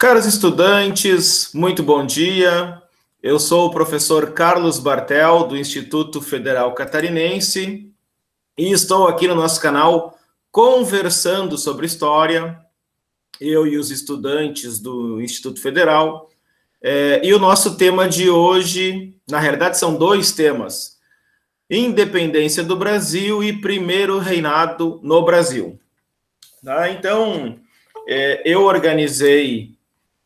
Caros estudantes, muito bom dia. Eu sou o professor Carlos Bartel, do Instituto Federal Catarinense, e estou aqui no nosso canal conversando sobre história, eu e os estudantes do Instituto Federal. E o nosso tema de hoje, na realidade, são dois temas: Independência do Brasil e Primeiro Reinado no Brasil. Então, eu organizei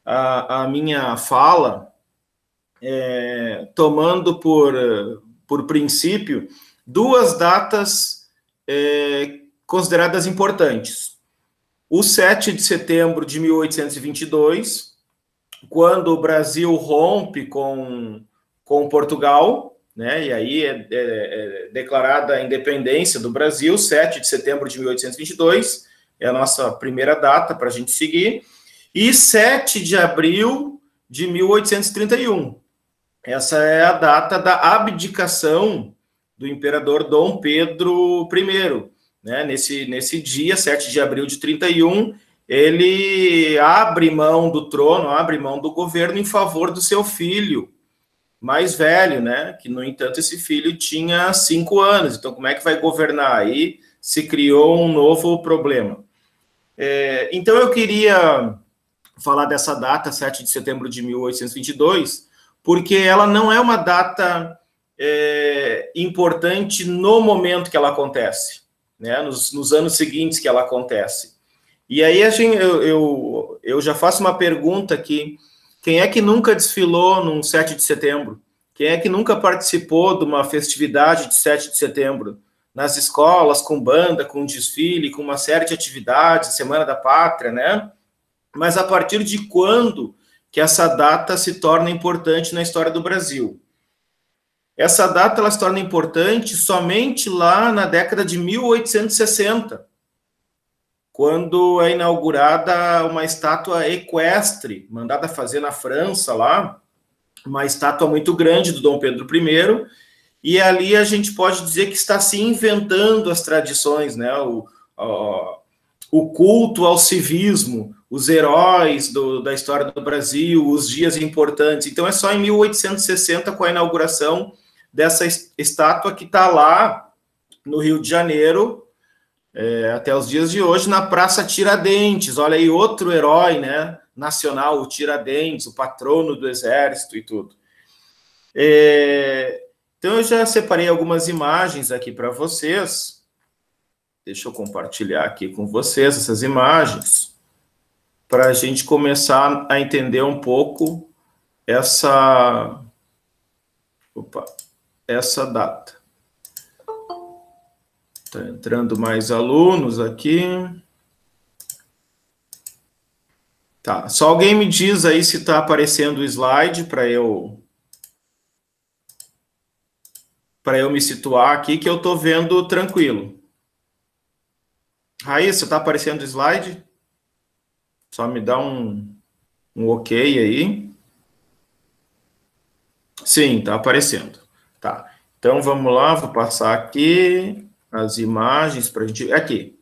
a minha fala tomando por princípio duas datas consideradas importantes. O 7 de setembro de 1822, quando o Brasil rompe com Portugal, né, e aí é declarada a independência do Brasil. 7 de setembro de 1822 é a nossa primeira data para a gente seguir, e 7 de abril de 1831. Essa é a data da abdicação do imperador Dom Pedro I. Né? Nesse dia, 7 de abril de 31, ele abre mão do trono, abre mão do governo em favor do seu filho mais velho, né? Que, no entanto, esse filho tinha 5 anos. Então, como é que vai governar? Aí se criou um novo problema. Então, eu queria falar dessa data, 7 de setembro de 1822, porque ela não é uma data importante no momento que ela acontece, né? Nos anos seguintes que ela acontece. E aí eu já faço uma pergunta aqui: quem é que nunca desfilou num 7 de setembro? Quem é que nunca participou de uma festividade de 7 de setembro? Nas escolas, com banda, com desfile, com uma série de atividades, Semana da Pátria, né? Mas a partir de quando que essa data se torna importante na história do Brasil? Essa data ela se torna importante somente lá na década de 1860, quando é inaugurada uma estátua equestre, mandada fazer na França lá, uma estátua muito grande do Dom Pedro I, e ali a gente pode dizer que está se inventando as tradições, né? O culto ao civismo, os heróis da história do Brasil, os dias importantes. Então é só em 1860, com a inauguração dessa estátua, que está lá no Rio de Janeiro, até os dias de hoje, na Praça Tiradentes. Olha aí, outro herói, né, nacional, o Tiradentes, o patrono do Exército e tudo. Então eu já separei algumas imagens aqui para vocês. Deixa eu compartilhar aqui com vocês essas imagens, para a gente começar a entender um pouco essa data. Está entrando mais alunos aqui. Tá, só alguém me diz aí se está aparecendo o slide para eu me situar aqui, que eu estou vendo tranquilo. Raíssa, está aparecendo o slide? Só me dá um ok aí. Sim, está aparecendo. Tá, então vamos lá, vou passar aqui as imagens para a gente... Aqui.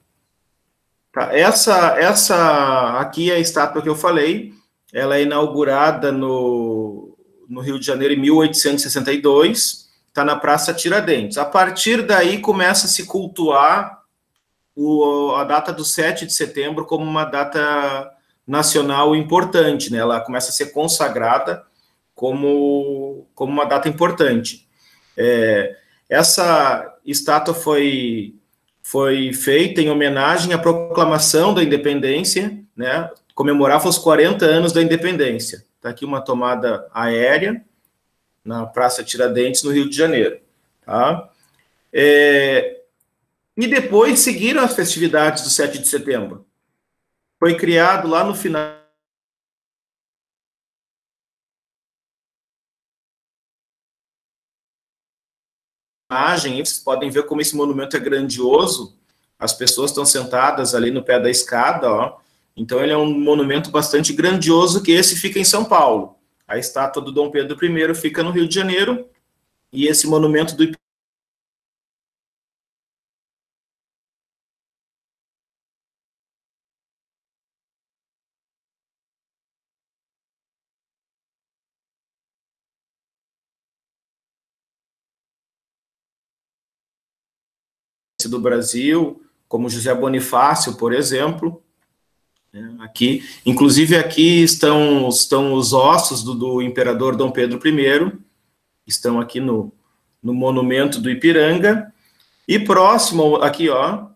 Tá, essa aqui é a estátua que eu falei. Ela é inaugurada no Rio de Janeiro em 1862, está na Praça Tiradentes. A partir daí começa a se cultuar a data do 7 de setembro como uma data nacional importante, né? Ela começa a ser consagrada como uma data importante. Essa estátua foi feita em homenagem à proclamação da independência, né? Comemorava os 40 anos da independência. Está aqui uma tomada aérea na Praça Tiradentes, no Rio de Janeiro. Tá? E depois seguiram as festividades do 7 de setembro. Foi criado lá no final. Vocês podem ver como esse monumento é grandioso. As pessoas estão sentadas ali no pé da escada, ó. Então ele é um monumento bastante grandioso, que esse fica em São Paulo. A estátua do Dom Pedro I fica no Rio de Janeiro, e esse monumento do do Brasil, como José Bonifácio, por exemplo. Aqui, inclusive aqui estão os ossos do imperador Dom Pedro I, estão aqui no monumento do Ipiranga, e próximo aqui, ó,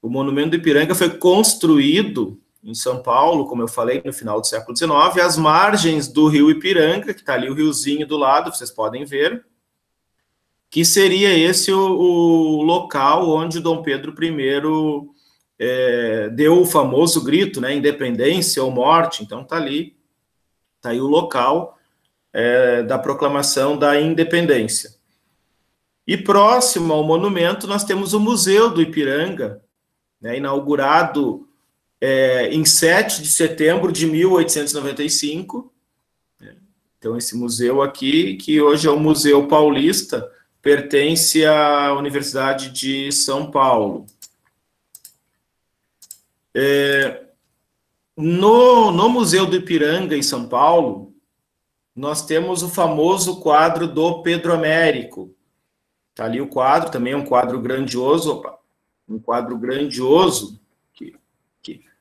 o monumento do Ipiranga foi construído em São Paulo, como eu falei, no final do século XIX, às margens do rio Ipiranga, que está ali o riozinho do lado, vocês podem ver, que seria esse o local onde Dom Pedro I deu o famoso grito, né, independência ou morte. Então está ali, está aí o local da proclamação da independência. E próximo ao monumento nós temos o Museu do Ipiranga, né, inaugurado em 7 de setembro de 1895. Então esse museu aqui, que hoje é o Museu Paulista, pertence à Universidade de São Paulo. No Museu do Ipiranga, em São Paulo, nós temos o famoso quadro do Pedro Américo. Está ali o quadro, também é um quadro grandioso, um quadro grandioso,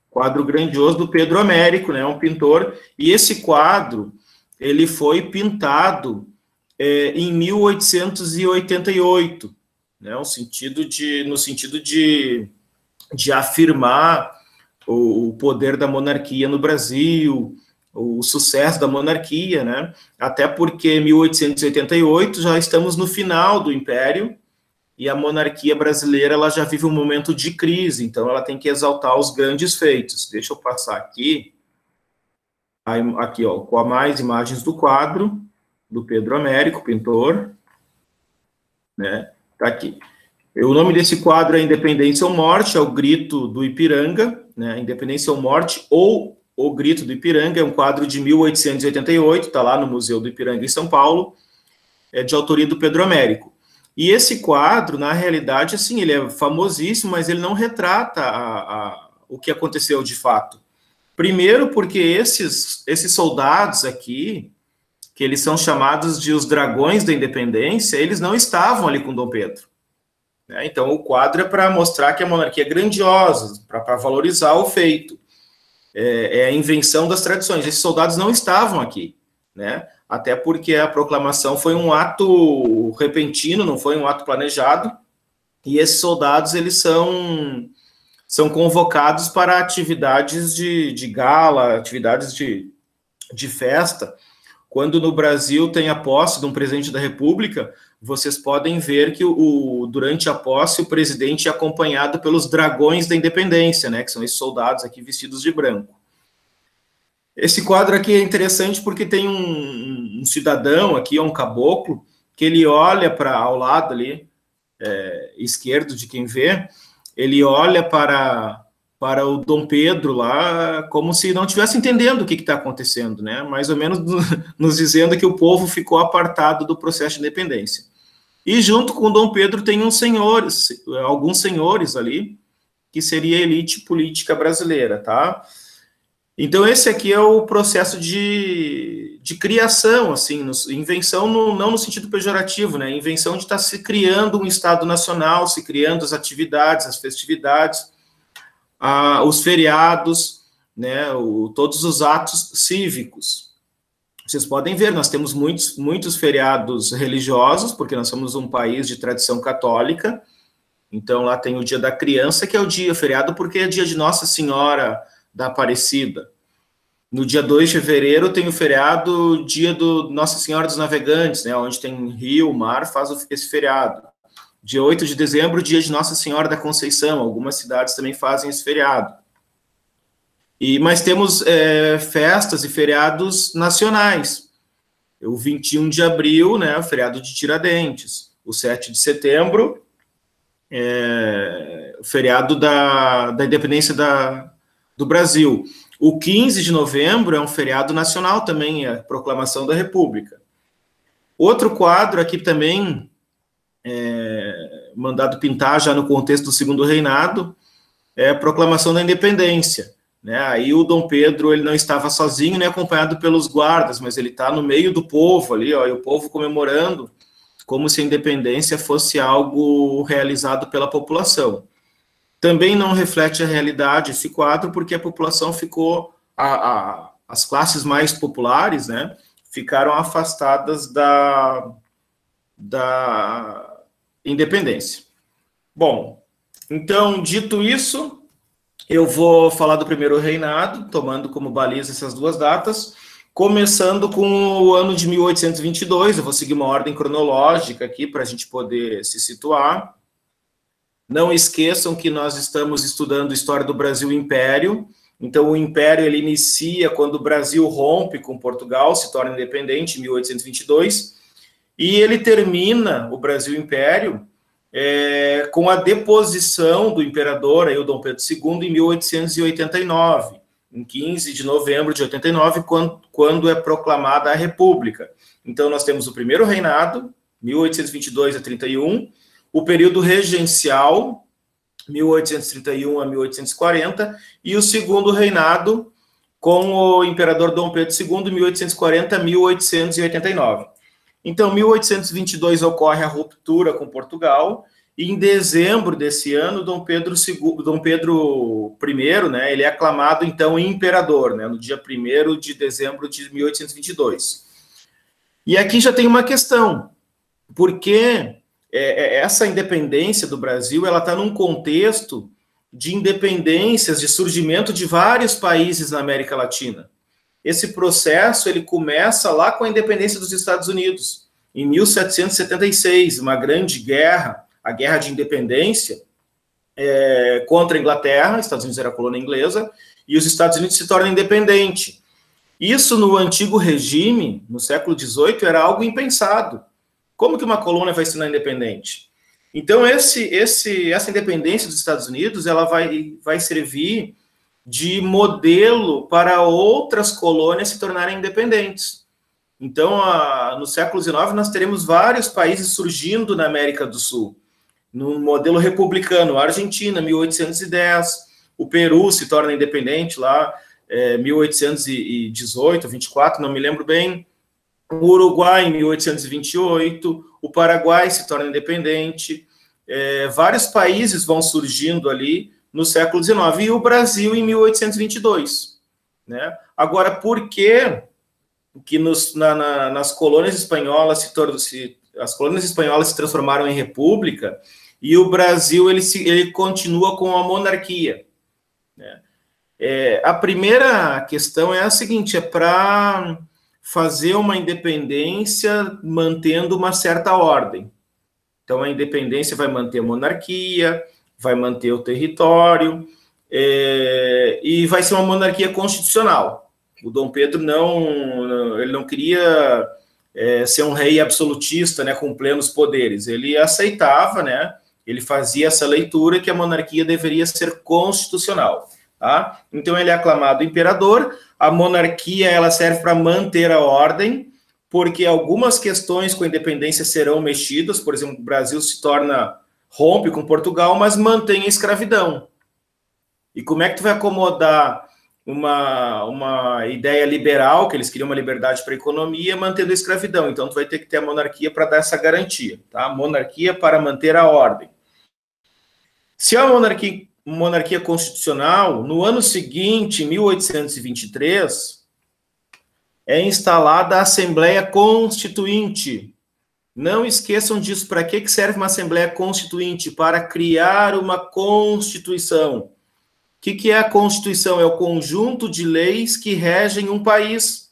quadro grandioso do Pedro Américo, né, um pintor, e esse quadro, ele foi pintado em 1888, né, no sentido de afirmar o poder da monarquia no Brasil, o sucesso da monarquia, né? Até porque em 1888 já estamos no final do Império e a monarquia brasileira ela já vive um momento de crise, então ela tem que exaltar os grandes feitos. Deixa eu passar aqui, ó, com mais imagens do quadro do Pedro Américo, pintor, né? Tá aqui. O nome desse quadro é Independência ou Morte, é o Grito do Ipiranga, né? Independência ou Morte, ou O Grito do Ipiranga, é um quadro de 1888, está lá no Museu do Ipiranga, em São Paulo, é de autoria do Pedro Américo. E esse quadro, na realidade, assim, ele é famosíssimo, mas ele não retrata o que aconteceu de fato. Primeiro porque esses soldados aqui, que eles são chamados de os Dragões da Independência, eles não estavam ali com Dom Pedro. Então, o quadro é para mostrar que a monarquia é grandiosa, para valorizar o feito. É a invenção das tradições. Esses soldados não estavam aqui, né? Até porque a proclamação foi um ato repentino, não foi um ato planejado, e esses soldados, eles são convocados para atividades de gala, atividades de festa. Quando no Brasil tem a posse de um presidente da República, vocês podem ver que durante a posse o presidente é acompanhado pelos Dragões da Independência, né, que são esses soldados aqui vestidos de branco. Esse quadro aqui é interessante porque tem um cidadão aqui, um caboclo, que ele olha ao lado ali, esquerdo de quem vê, ele olha para o Dom Pedro lá, como se não estivesse entendendo o que está acontecendo, né? Mais ou menos nos dizendo que o povo ficou apartado do processo de independência. E junto com o Dom Pedro tem alguns senhores ali, que seria a elite política brasileira, tá? Então esse aqui é o processo de criação, assim, invenção não no sentido pejorativo, né? Invenção de estar se criando um Estado nacional, se criando as atividades, as festividades, os feriados, né, todos os atos cívicos. Vocês podem ver, nós temos muitos feriados religiosos, porque nós somos um país de tradição católica, então lá tem o Dia da Criança, que é o dia feriado, porque é dia de Nossa Senhora da Aparecida. No dia 2 de fevereiro tem o feriado, dia do Nossa Senhora dos Navegantes, né, onde tem rio, mar, faz esse feriado. Dia 8 de dezembro, dia de Nossa Senhora da Conceição. Algumas cidades também fazem esse feriado. Mas temos festas e feriados nacionais. O 21 de abril, né, o feriado de Tiradentes. O 7 de setembro, o feriado da independência do Brasil. O 15 de novembro é um feriado nacional também, a proclamação da República. Outro quadro aqui também, mandado pintar já no contexto do Segundo Reinado, é a proclamação da independência, né? Aí o Dom Pedro, ele não estava sozinho, nem acompanhado pelos guardas, mas ele está no meio do povo ali, ó, e o povo comemorando como se a independência fosse algo realizado pela população. Também não reflete a realidade esse quadro, porque a população ficou, as classes mais populares, né, ficaram afastadas da independência. Bom, então, dito isso, eu vou falar do primeiro reinado, tomando como baliza essas duas datas, começando com o ano de 1822, eu vou seguir uma ordem cronológica aqui para a gente poder se situar. Não esqueçam que nós estamos estudando História do Brasil Império, então o Império ele inicia quando o Brasil rompe com Portugal, se torna independente em 1822, e ele termina, o Brasil Império, com a deposição do imperador, aí, o Dom Pedro II, em 1889, em 15 de novembro de 89, quando é proclamada a República. Então, nós temos o primeiro reinado, 1822 a 31, o período regencial, 1831 a 1840, e o segundo reinado, com o imperador Dom Pedro II, 1840 a 1889. Então, 1822 ocorre a ruptura com Portugal, e em dezembro desse ano, Dom Pedro I, né, ele é aclamado, então, imperador, né, no dia 1º de dezembro de 1822. E aqui já tem uma questão, porque essa independência do Brasil, ela está num contexto de independências, de surgimento de vários países na América Latina. Esse processo ele começa lá com a independência dos Estados Unidos, em 1776, uma grande guerra, a Guerra de Independência, contra a Inglaterra. Os Estados Unidos era colônia inglesa, e os Estados Unidos se tornam independentes. Isso no antigo regime, no século XVIII, era algo impensado. Como que uma colônia vai se tornar independente? Então, essa independência dos Estados Unidos, ela vai servir de modelo para outras colônias se tornarem independentes. Então, no século XIX, nós teremos vários países surgindo na América do Sul, no modelo republicano. A Argentina, 1810, o Peru se torna independente lá, 1818, 24, não me lembro bem, o Uruguai em 1828, o Paraguai se torna independente, vários países vão surgindo ali no século XIX, e o Brasil em 1822. Né? Agora, por que nas colônias espanholas as colônias espanholas se transformaram em república e o Brasil ele continua com a monarquia? Né? A primeira questão é a seguinte, para fazer uma independência mantendo uma certa ordem. Então, a independência vai manter a monarquia, vai manter o território, e vai ser uma monarquia constitucional. O Dom Pedro ele não queria ser um rei absolutista, né, com plenos poderes. Ele aceitava, né, ele fazia essa leitura que a monarquia deveria ser constitucional. Tá? Então, ele é aclamado imperador. A monarquia ela serve para manter a ordem, porque algumas questões com a independência serão mexidas. Por exemplo, o Brasil rompe com Portugal, mas mantém a escravidão. E como é que tu vai acomodar uma ideia liberal, que eles queriam uma liberdade para a economia, mantendo a escravidão? Então, tu vai ter que ter a monarquia para dar essa garantia. Tá? Monarquia para manter a ordem. Se a monarquia constitucional, no ano seguinte, em 1823, é instalada a Assembleia Constituinte. Não esqueçam disso. Para que serve uma Assembleia Constituinte? Para criar uma Constituição. O que é a Constituição? É o conjunto de leis que regem um país.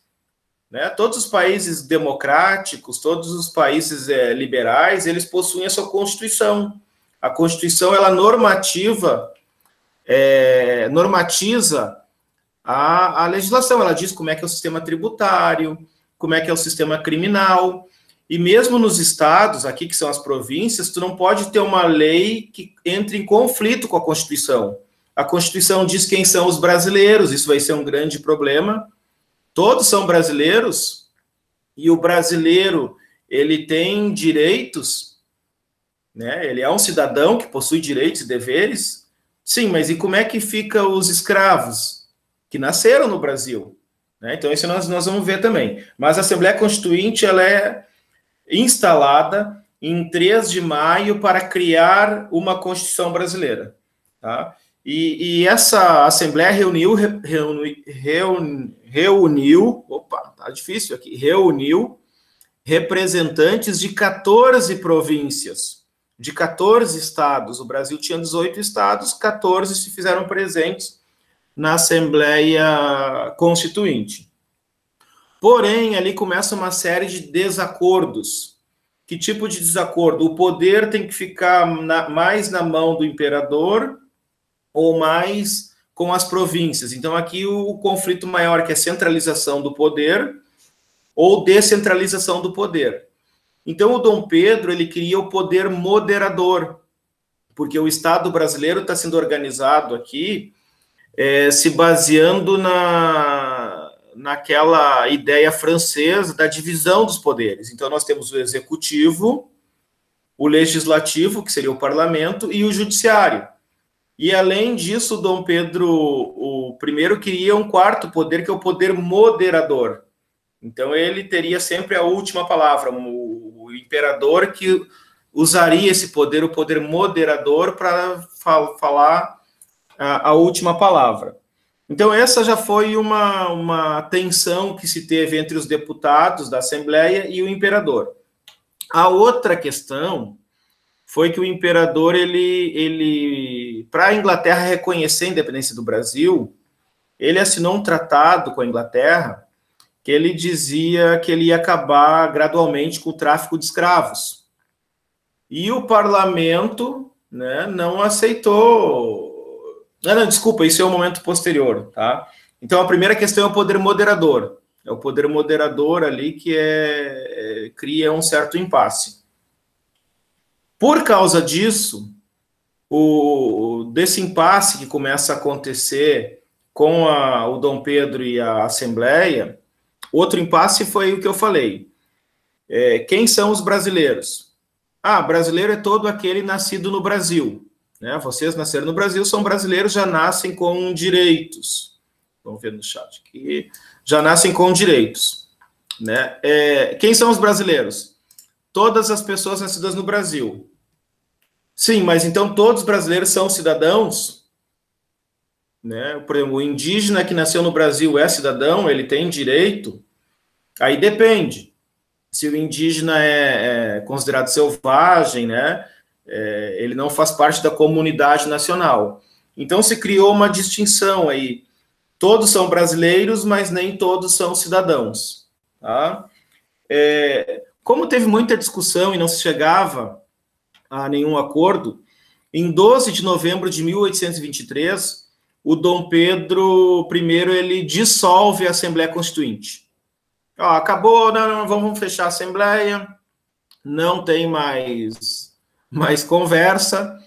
Né? Todos os países democráticos, todos os países liberais, eles possuem a sua Constituição. A Constituição, ela normatiza a legislação. Ela diz como é que é o sistema tributário, como é que é o sistema criminal. E mesmo nos estados, aqui que são as províncias, tu não pode ter uma lei que entre em conflito com a Constituição. A Constituição diz quem são os brasileiros, isso vai ser um grande problema. Todos são brasileiros, e o brasileiro, ele tem direitos, né? Ele é um cidadão que possui direitos e deveres. Sim, mas e como é que fica os escravos que nasceram no Brasil? Né? Então, isso nós vamos ver também. Mas a Assembleia Constituinte, ela é instalada em 3 de maio para criar uma Constituição brasileira. Tá? E essa Assembleia reuniu representantes de 14 províncias, de 14 estados. O Brasil tinha 18 estados, 14 se fizeram presentes na Assembleia Constituinte. Porém, ali começa uma série de desacordos. Que tipo de desacordo? O poder tem que ficar mais na mão do imperador ou mais com as províncias. Então, aqui o conflito maior, que é centralização do poder ou descentralização do poder. Então, o Dom Pedro, ele cria o poder moderador, porque o Estado brasileiro está sendo organizado aqui se baseando naquela ideia francesa da divisão dos poderes. Então, nós temos o executivo, o legislativo, que seria o parlamento, e o judiciário. E, além disso, Dom Pedro I queria um quarto poder, que é o poder moderador. Então, ele teria sempre a última palavra, o imperador que usaria esse poder, o poder moderador, para falar a última palavra. Então, essa já foi uma tensão que se teve entre os deputados da Assembleia e o imperador. A outra questão foi que o imperador, para a Inglaterra reconhecer a independência do Brasil, ele assinou um tratado com a Inglaterra que ele dizia que ele ia acabar gradualmente com o tráfico de escravos. E o parlamento, né, não aceitou. Não, desculpa, isso é um momento posterior, tá? Então, a primeira questão é o poder moderador. É o poder moderador ali que cria um certo impasse. Por causa disso, desse impasse que começa a acontecer com o Dom Pedro e a Assembleia, outro impasse foi o que eu falei. Quem são os brasileiros? Brasileiro é todo aquele nascido no Brasil. Né? Vocês nasceram no Brasil, são brasileiros, já nascem com direitos. Vamos ver no chat aqui. Já nascem com direitos. Né? Quem são os brasileiros? Todas as pessoas nascidas no Brasil. Sim, mas então todos os brasileiros são cidadãos? Né? Por exemplo, o indígena que nasceu no Brasil é cidadão? Ele tem direito? Aí depende. Se o indígena é considerado selvagem, né? Ele não faz parte da comunidade nacional. Então se criou uma distinção aí. Todos são brasileiros, mas nem todos são cidadãos. Tá? Como teve muita discussão e não se chegava a nenhum acordo, em 12 de novembro de 1823, o Dom Pedro I ele dissolve a Assembleia Constituinte. Acabou, não, vamos fechar a Assembleia, não tem mais conversa.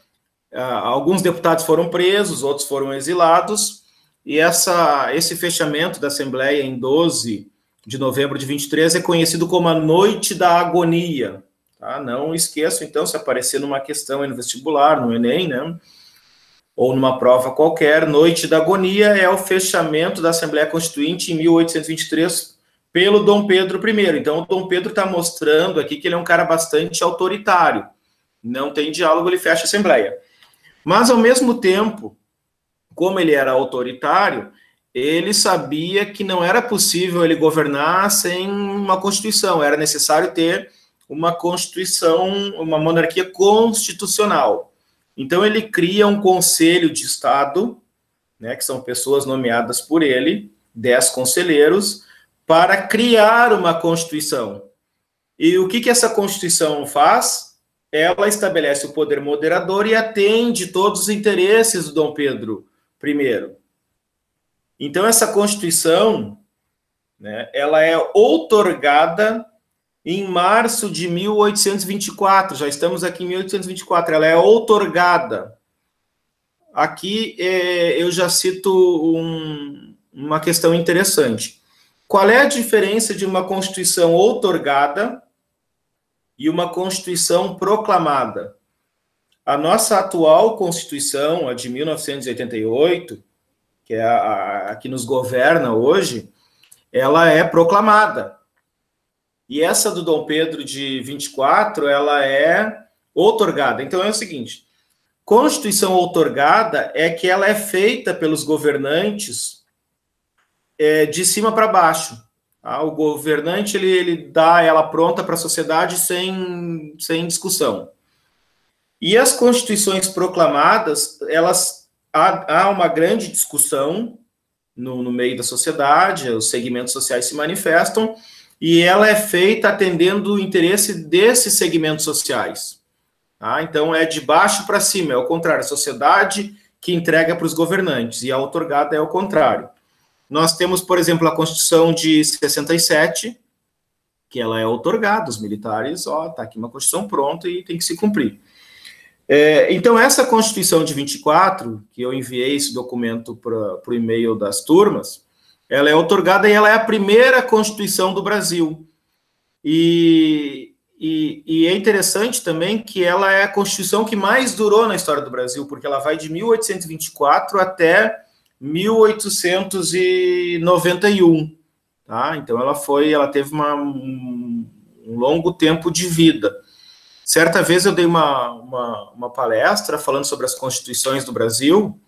Alguns deputados foram presos, outros foram exilados, e esse fechamento da Assembleia em 12 de novembro de 23 é conhecido como a Noite da Agonia. Tá? Não esqueço, então, se aparecer numa questão aí no vestibular, no Enem, né? Ou numa prova qualquer, Noite da Agonia é o fechamento da Assembleia Constituinte em 1823 pelo Dom Pedro I. Então, o Dom Pedro está mostrando aqui que ele é um cara bastante autoritário. Não tem diálogo, ele fecha a Assembleia. Mas, ao mesmo tempo, como ele era autoritário, ele sabia que não era possível ele governar sem uma Constituição. Era necessário ter uma Constituição, uma monarquia constitucional. Então, ele cria um Conselho de Estado, né, que são pessoas nomeadas por ele, 10 conselheiros, para criar uma Constituição. E o que essa Constituição faz? Ela estabelece o poder moderador e atende todos os interesses do Dom Pedro I. Então, essa Constituição, né, ela é outorgada em março de 1824, já estamos aqui em 1824, ela é outorgada. Aqui eu já cito uma questão interessante. Qual é a diferença de uma Constituição outorgada e uma Constituição proclamada? A nossa atual Constituição, a de 1988, que é a que nos governa hoje, ela é proclamada. E essa do Dom Pedro de 24, ela é outorgada. Então é o seguinte, Constituição outorgada é que ela é feita pelos governantes de cima para baixo. Tá? O governante ele dá ela pronta para a sociedade sem discussão. E as constituições proclamadas, há uma grande discussão no meio da sociedade, os segmentos sociais se manifestam, e ela é feita atendendo o interesse desses segmentos sociais. Tá? Então, é de baixo para cima, é o contrário, a sociedade que entrega para os governantes, e a outorgada é o contrário. Nós temos, por exemplo, a Constituição de 67, que ela é outorgada, os militares, está aqui uma Constituição pronta e tem que se cumprir. Então, essa Constituição de 24, que eu enviei esse documento para o e-mail das turmas, ela é outorgada e ela é a primeira Constituição do Brasil. E é interessante também que ela é a Constituição que mais durou na história do Brasil, porque ela vai de 1824 até 1891. Tá? Então, ela teve um longo tempo de vida. Certa vez eu dei uma palestra falando sobre as constituições do Brasil,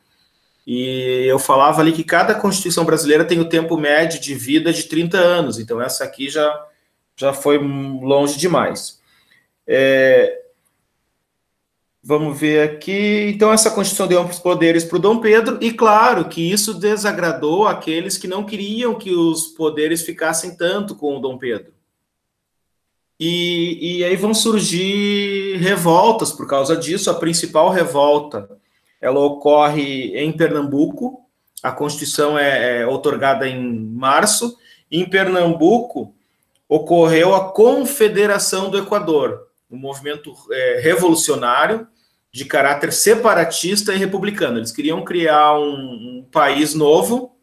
e eu falava ali que cada Constituição brasileira tem o tempo médio de vida de 30 anos, então essa aqui já foi longe demais. Vamos ver aqui. Então, essa Constituição deu amplos poderes para o Dom Pedro, e claro que isso desagradou aqueles que não queriam que os poderes ficassem tanto com o Dom Pedro. E aí vão surgir revoltas por causa disso. A principal revolta, ela ocorre em Pernambuco. A Constituição é outorgada em março. Em Pernambuco, ocorreu a Confederação do Equador, um movimento revolucionário de caráter separatista e republicano. Eles queriam criar um país novo,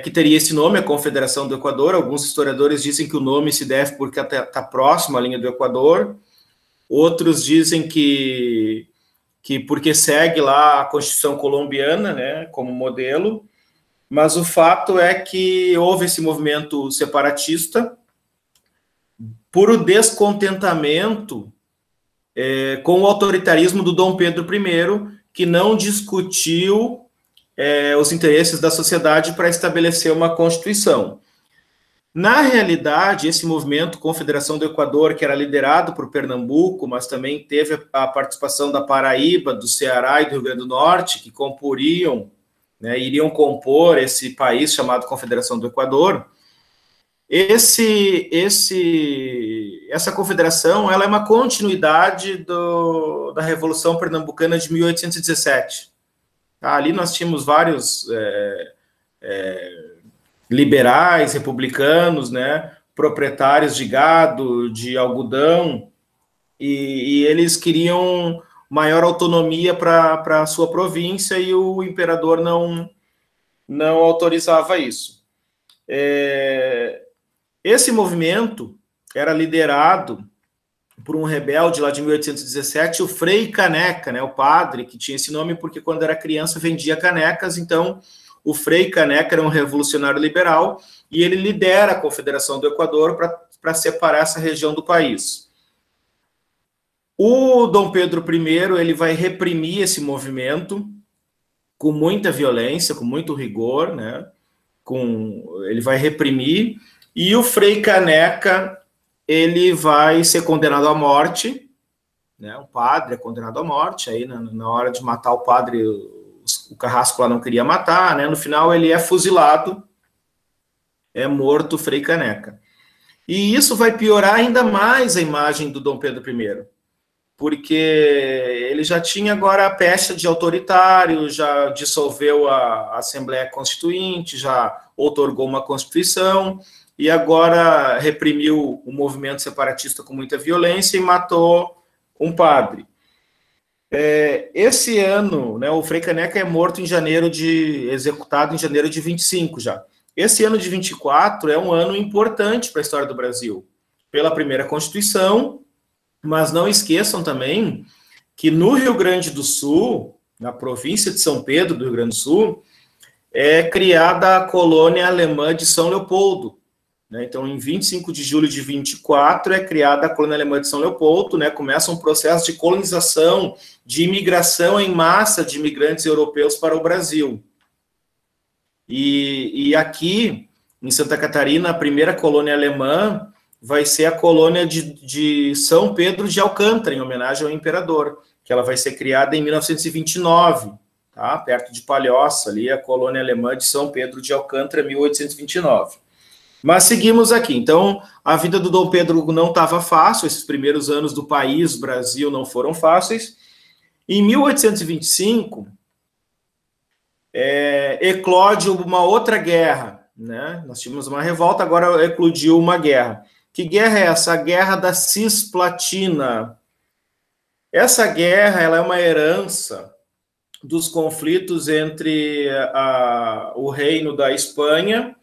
que teria esse nome, a Confederação do Equador. Alguns historiadores dizem que o nome se deve porque está próximo à linha do Equador. Outros dizem que porque segue lá a Constituição colombiana, né, como modelo. Mas o fato é que houve esse movimento separatista por o descontentamento com o autoritarismo do Dom Pedro I, que não discutiu os interesses da sociedade para estabelecer uma Constituição. Na realidade, esse movimento Confederação do Equador, que era liderado por Pernambuco, mas também teve a participação da Paraíba, do Ceará e do Rio Grande do Norte, que iriam compor esse país chamado Confederação do Equador. Essa confederação, ela é uma continuidade da Revolução Pernambucana de 1817. Ali nós tínhamos vários liberais, republicanos, né, proprietários de gado, de algodão, e eles queriam maior autonomia para a sua província, e o imperador não autorizava isso. Esse movimento era liderado por um rebelde lá de 1817, o Frei Caneca, né, o padre, que tinha esse nome porque quando era criança vendia canecas. Então o Frei Caneca era um revolucionário liberal, e ele lidera a Confederação do Equador para separar essa região do país. O Dom Pedro I, ele vai reprimir esse movimento com muita violência, com muito rigor, né? Ele vai reprimir, e o Frei Caneca, ele vai ser condenado à morte, né? O padre é condenado à morte, aí na hora de matar o padre, o carrasco lá não queria matar, né? No final ele é fuzilado, é morto o Frei Caneca. E isso vai piorar ainda mais a imagem do Dom Pedro I, porque ele já tinha agora a pecha de autoritário, já dissolveu a Assembleia Constituinte, já outorgou uma Constituição, e agora reprimiu o movimento separatista com muita violência e matou um padre. Esse ano, né, o Frei Caneca é morto executado em janeiro de 25 já. Esse ano de 24 é um ano importante para a história do Brasil, pela primeira Constituição, mas não esqueçam também que no Rio Grande do Sul, na província de São Pedro do Rio Grande do Sul, é criada a colônia alemã de São Leopoldo. né? Então, em 25 de julho de 24, é criada a colônia alemã de São Leopoldo, né? Começa um processo de colonização, de imigração em massa de imigrantes europeus para o Brasil. E aqui, em Santa Catarina, a primeira colônia alemã vai ser a colônia de São Pedro de Alcântara, em homenagem ao imperador, que ela vai ser criada em 1929, tá? Perto de Palhoça, ali a colônia alemã de São Pedro de Alcântara, 1829. Mas seguimos aqui. Então, a vida do Dom Pedro não estava fácil, esses primeiros anos do país, Brasil, não foram fáceis. Em 1825, eclode uma outra guerra, né? Nós tínhamos uma revolta, agora eclodiu uma guerra. Que guerra é essa? A Guerra da Cisplatina. Essa guerra, ela é uma herança dos conflitos entre o reino da Espanha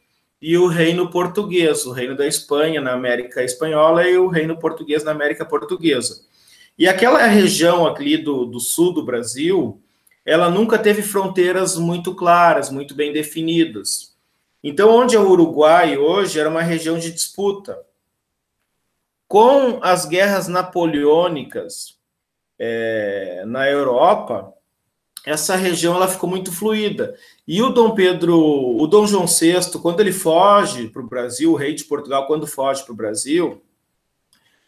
e o reino português, o reino da Espanha na América Espanhola e o reino português na América Portuguesa. E aquela região ali do sul do Brasil, ela nunca teve fronteiras muito claras, muito bem definidas. Então, onde é o Uruguai hoje era uma região de disputa. Com as guerras napoleônicas na Europa, essa região ela ficou muito fluida. E o Dom João VI, quando ele foge para o Brasil, o rei de Portugal, quando foge para o Brasil,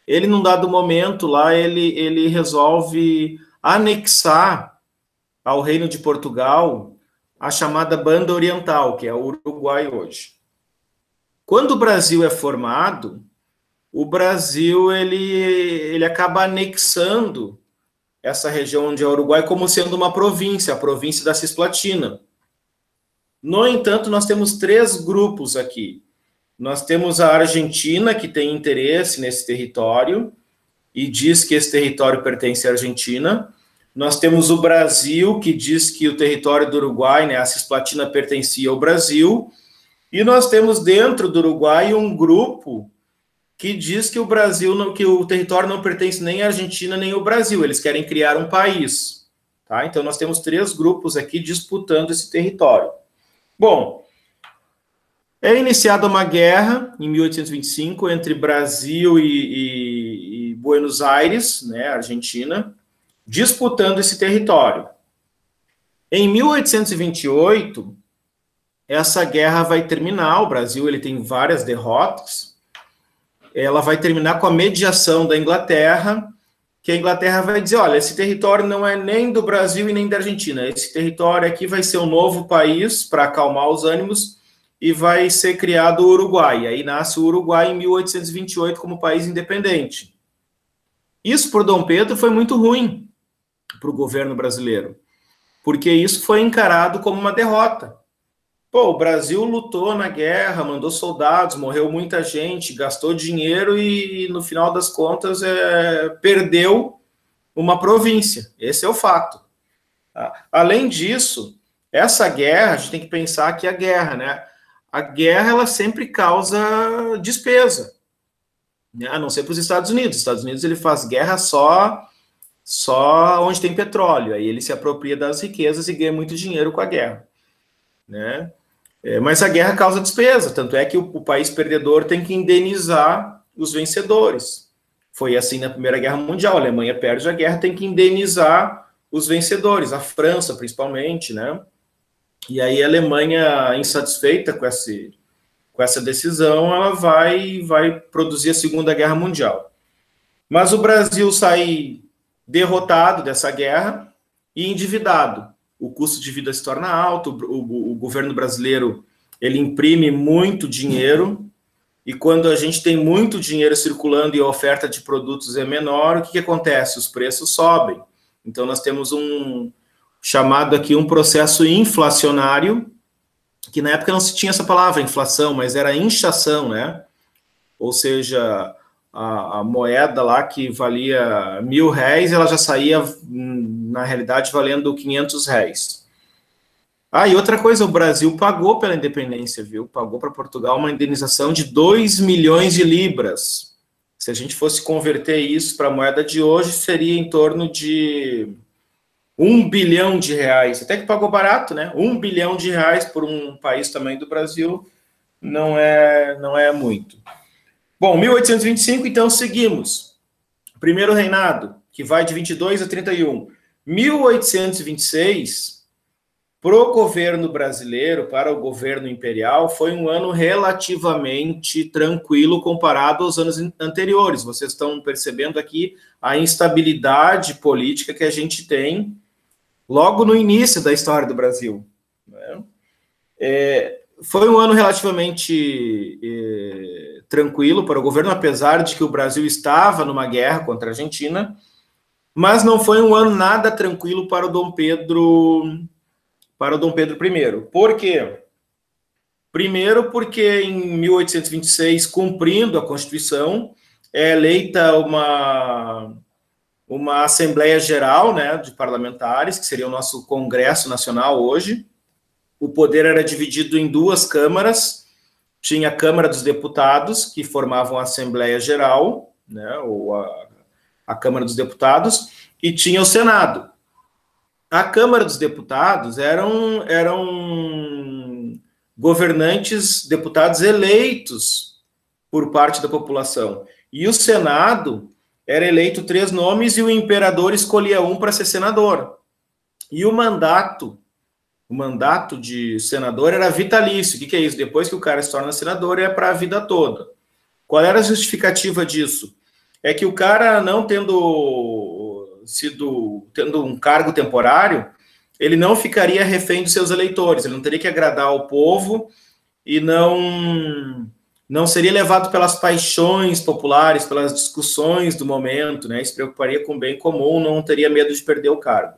ele, num dado momento lá, ele resolve anexar ao reino de Portugal a chamada Banda Oriental, que é o Uruguai hoje. Quando o Brasil é formado, o Brasil ele acaba anexando essa região onde é o Uruguai como sendo uma província, a província da Cisplatina. No entanto, nós temos 3 grupos aqui. Nós temos a Argentina, que tem interesse nesse território e diz que esse território pertence à Argentina. Nós temos o Brasil, que diz que o território do Uruguai, né, a Cisplatina, pertencia ao Brasil. E nós temos dentro do Uruguai um grupo que diz que que o território não pertence nem à Argentina nem ao Brasil, eles querem criar um país, tá? Então nós temos 3 grupos aqui disputando esse território. Bom, é iniciada uma guerra em 1825 entre Brasil e Buenos Aires, né, Argentina, disputando esse território. Em 1828, essa guerra vai terminar, o Brasil ele tem várias derrotas. Ela vai terminar com a mediação da Inglaterra, que a Inglaterra vai dizer, olha, esse território não é nem do Brasil e nem da Argentina, esse território aqui vai ser um novo país para acalmar os ânimos e vai ser criado o Uruguai. Aí nasce o Uruguai em 1828 como país independente. Isso por Dom Pedro foi muito ruim para o governo brasileiro, porque isso foi encarado como uma derrota. Pô, o Brasil lutou na guerra, mandou soldados, morreu muita gente, gastou dinheiro e, no final das contas, perdeu uma província. Esse é o fato. Tá? Além disso, essa guerra, a gente tem que pensar que a guerra, né? A guerra, ela sempre causa despesa. Né? A não ser para os Estados Unidos. Os Estados Unidos, ele faz guerra só onde tem petróleo. Aí ele se apropria das riquezas e ganha muito dinheiro com a guerra. Né? Mas a guerra causa despesa, tanto é que o país perdedor tem que indenizar os vencedores. Foi assim na Primeira Guerra Mundial, a Alemanha perde a guerra, tem que indenizar os vencedores, a França principalmente, né? E aí a Alemanha, insatisfeita com essa decisão, ela vai produzir a Segunda Guerra Mundial. Mas o Brasil sai derrotado dessa guerra e endividado. O custo de vida se torna alto, o governo brasileiro ele imprime muito dinheiro, e quando a gente tem muito dinheiro circulando e a oferta de produtos é menor, o que acontece? Os preços sobem. Então nós temos chamado aqui um processo inflacionário, que na época não se tinha essa palavra, inflação, mas era inchação, né? Ou seja, a moeda lá que valia R$1.000, ela já saía, na realidade, valendo R$500. E outra coisa, o Brasil pagou pela independência, viu? Pagou para Portugal uma indenização de 2 milhões de libras. Se a gente fosse converter isso para a moeda de hoje, seria em torno de R$1 bilhão. Até que pagou barato, né? R$1 bilhão por um país tamanho do Brasil, não é muito. Bom, 1825, então, seguimos. Primeiro reinado, que vai de 22 a 31. 1826, para o governo brasileiro, para o governo imperial, foi um ano relativamente tranquilo comparado aos anos anteriores. Vocês estão percebendo aqui a instabilidade política que a gente tem logo no início da história do Brasil, né? Foi um ano relativamente tranquilo para o governo, apesar de que o Brasil estava numa guerra contra a Argentina, mas não foi um ano nada tranquilo para o Dom Pedro I. Por quê? Primeiro, porque em 1826, cumprindo a Constituição, é eleita uma Assembleia Geral, né, de parlamentares, que seria o nosso Congresso Nacional hoje. O poder era dividido em duas câmaras. Tinha a Câmara dos Deputados, que formavam a Assembleia Geral, né, ou a Câmara dos Deputados, e tinha o Senado. A Câmara dos Deputados eram governantes, deputados eleitos por parte da população. E o Senado era eleito 3 nomes e o imperador escolhia um para ser senador. E o mandato de senador era vitalício. O que é isso? Depois que o cara se torna senador, é para a vida toda. Qual era a justificativa disso? É que o cara, não tendo um cargo temporário, ele não ficaria refém dos seus eleitores, ele não teria que agradar ao povo e não seria levado pelas paixões populares, pelas discussões do momento, né? Se preocuparia com o bem comum, não teria medo de perder o cargo.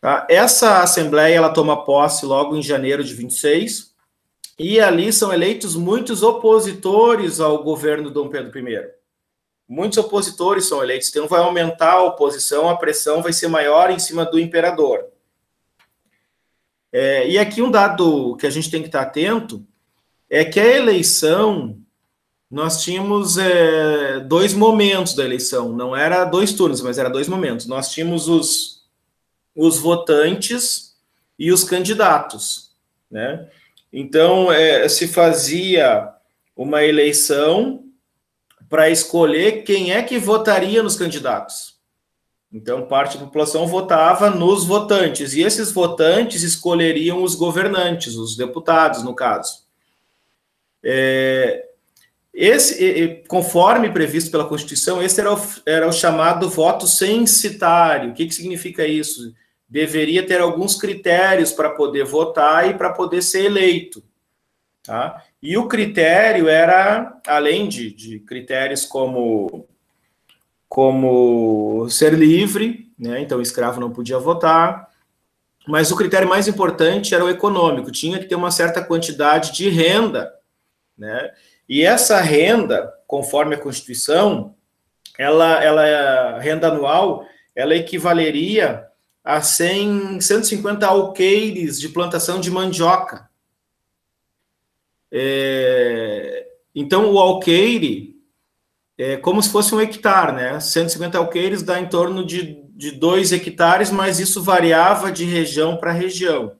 Tá? Essa Assembleia, ela toma posse logo em janeiro de 26, e ali são eleitos muitos opositores ao governo Dom Pedro I. Muitos opositores são eleitos, então vai aumentar a oposição, a pressão vai ser maior em cima do imperador. E aqui um dado que a gente tem que estar atento é que a eleição, nós tínhamos 2 momentos da eleição, não era 2 turnos, mas era 2 momentos. Nós tínhamos os votantes e os candidatos, né? Então, se fazia uma eleição para escolher quem é que votaria nos candidatos. Então, parte da população votava nos votantes, e esses votantes escolheriam os governantes, os deputados, no caso. Conforme previsto pela Constituição, esse era o chamado voto censitário. O que significa isso? Deveria ter alguns critérios para poder votar e para poder ser eleito. Tá? E o critério era, além de critérios como ser livre, né? Então o escravo não podia votar, mas o critério mais importante era o econômico, tinha que ter uma certa quantidade de renda, né? E essa renda, conforme a Constituição, a renda anual, ela equivaleria a 150 alqueires de plantação de mandioca. Então, o alqueire é como se fosse um hectare, né? 150 alqueires dá em torno de 2 hectares, mas isso variava de região para região.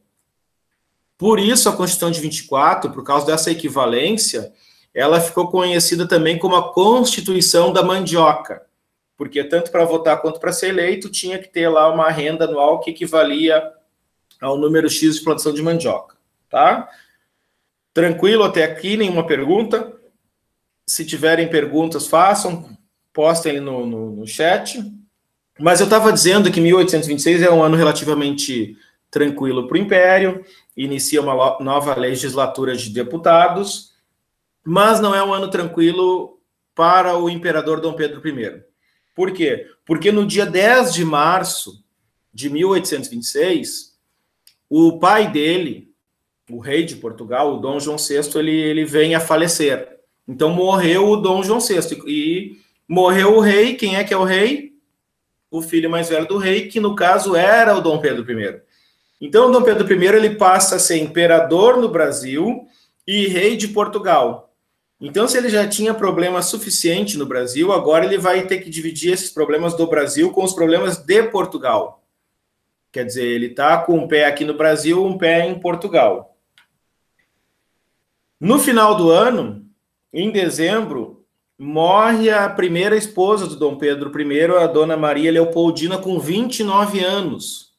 Por isso, a Constituição de 24, por causa dessa equivalência, ela ficou conhecida também como a Constituição da Mandioca, porque tanto para votar quanto para ser eleito tinha que ter lá uma renda anual que equivalia ao número X de plantação de mandioca, tá? Tranquilo até aqui, nenhuma pergunta? Se tiverem perguntas, façam, postem ali no chat. Mas eu estava dizendo que 1826 é um ano relativamente tranquilo para o Império, inicia uma nova legislatura de deputados, mas não é um ano tranquilo para o imperador Dom Pedro I. Por quê? Porque no dia 10 de março de 1826, o pai dele, o rei de Portugal, o Dom João VI, ele vem a falecer. Então morreu o Dom João VI e morreu o rei. Quem é que é o rei? O filho mais velho do rei, que no caso era o Dom Pedro I. Então o Dom Pedro I ele passa a ser imperador no Brasil e rei de Portugal. Então, se ele já tinha problema suficiente no Brasil, agora ele vai ter que dividir esses problemas do Brasil com os problemas de Portugal. Quer dizer, ele está com um pé aqui no Brasil, um pé em Portugal. No final do ano, em dezembro, morre a primeira esposa do Dom Pedro I, a Dona Maria Leopoldina, com 29 anos.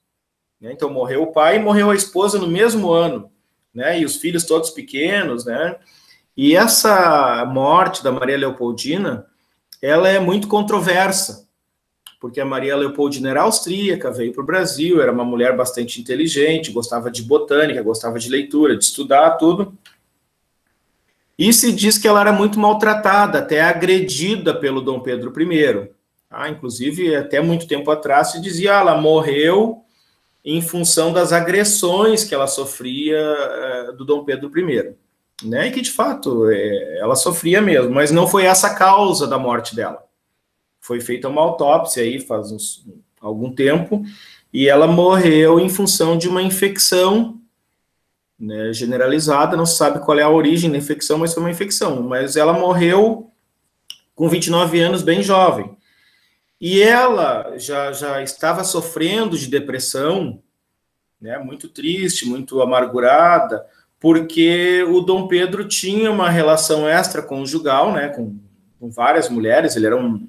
Então, morreu o pai e morreu a esposa no mesmo ano, né? E os filhos todos pequenos, né? E essa morte da Maria Leopoldina, ela é muito controversa, porque a Maria Leopoldina era austríaca, veio para o Brasil, era uma mulher bastante inteligente, gostava de botânica, gostava de leitura, de estudar, tudo. E se diz que ela era muito maltratada, até agredida pelo Dom Pedro I. Inclusive, até muito tempo atrás se dizia, ela morreu em função das agressões que ela sofria do Dom Pedro I. Né? E que, de fato, ela sofria mesmo, mas não foi essa a causa da morte dela. Foi feita uma autópsia aí faz algum tempo, e ela morreu em função de uma infecção, né, generalizada, não se sabe qual é a origem da infecção, mas foi uma infecção. Mas ela morreu com 29 anos, bem jovem. E ela já estava sofrendo de depressão, né, muito triste, muito amargurada, porque o Dom Pedro tinha uma relação extraconjugal, né, com várias mulheres. Ele era um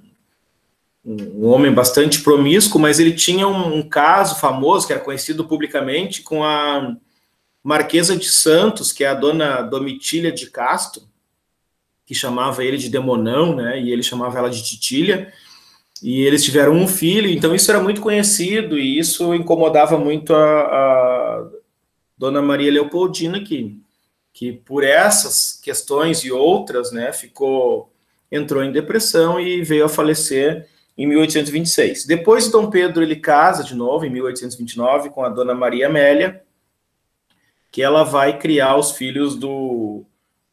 homem bastante promíscuo, mas ele tinha um caso famoso, que era conhecido publicamente, com a Marquesa de Santos, que é a Dona Domitília de Castro, que chamava ele de Demonão, né, e ele chamava ela de Titília, e eles tiveram um filho. Então isso era muito conhecido, e isso incomodava muito a Dona Maria Leopoldina, que por essas questões e outras, né, entrou em depressão e veio a falecer em 1826. Depois, Dom Pedro ele casa de novo, em 1829, com a Dona Maria Amélia, que ela vai criar os filhos do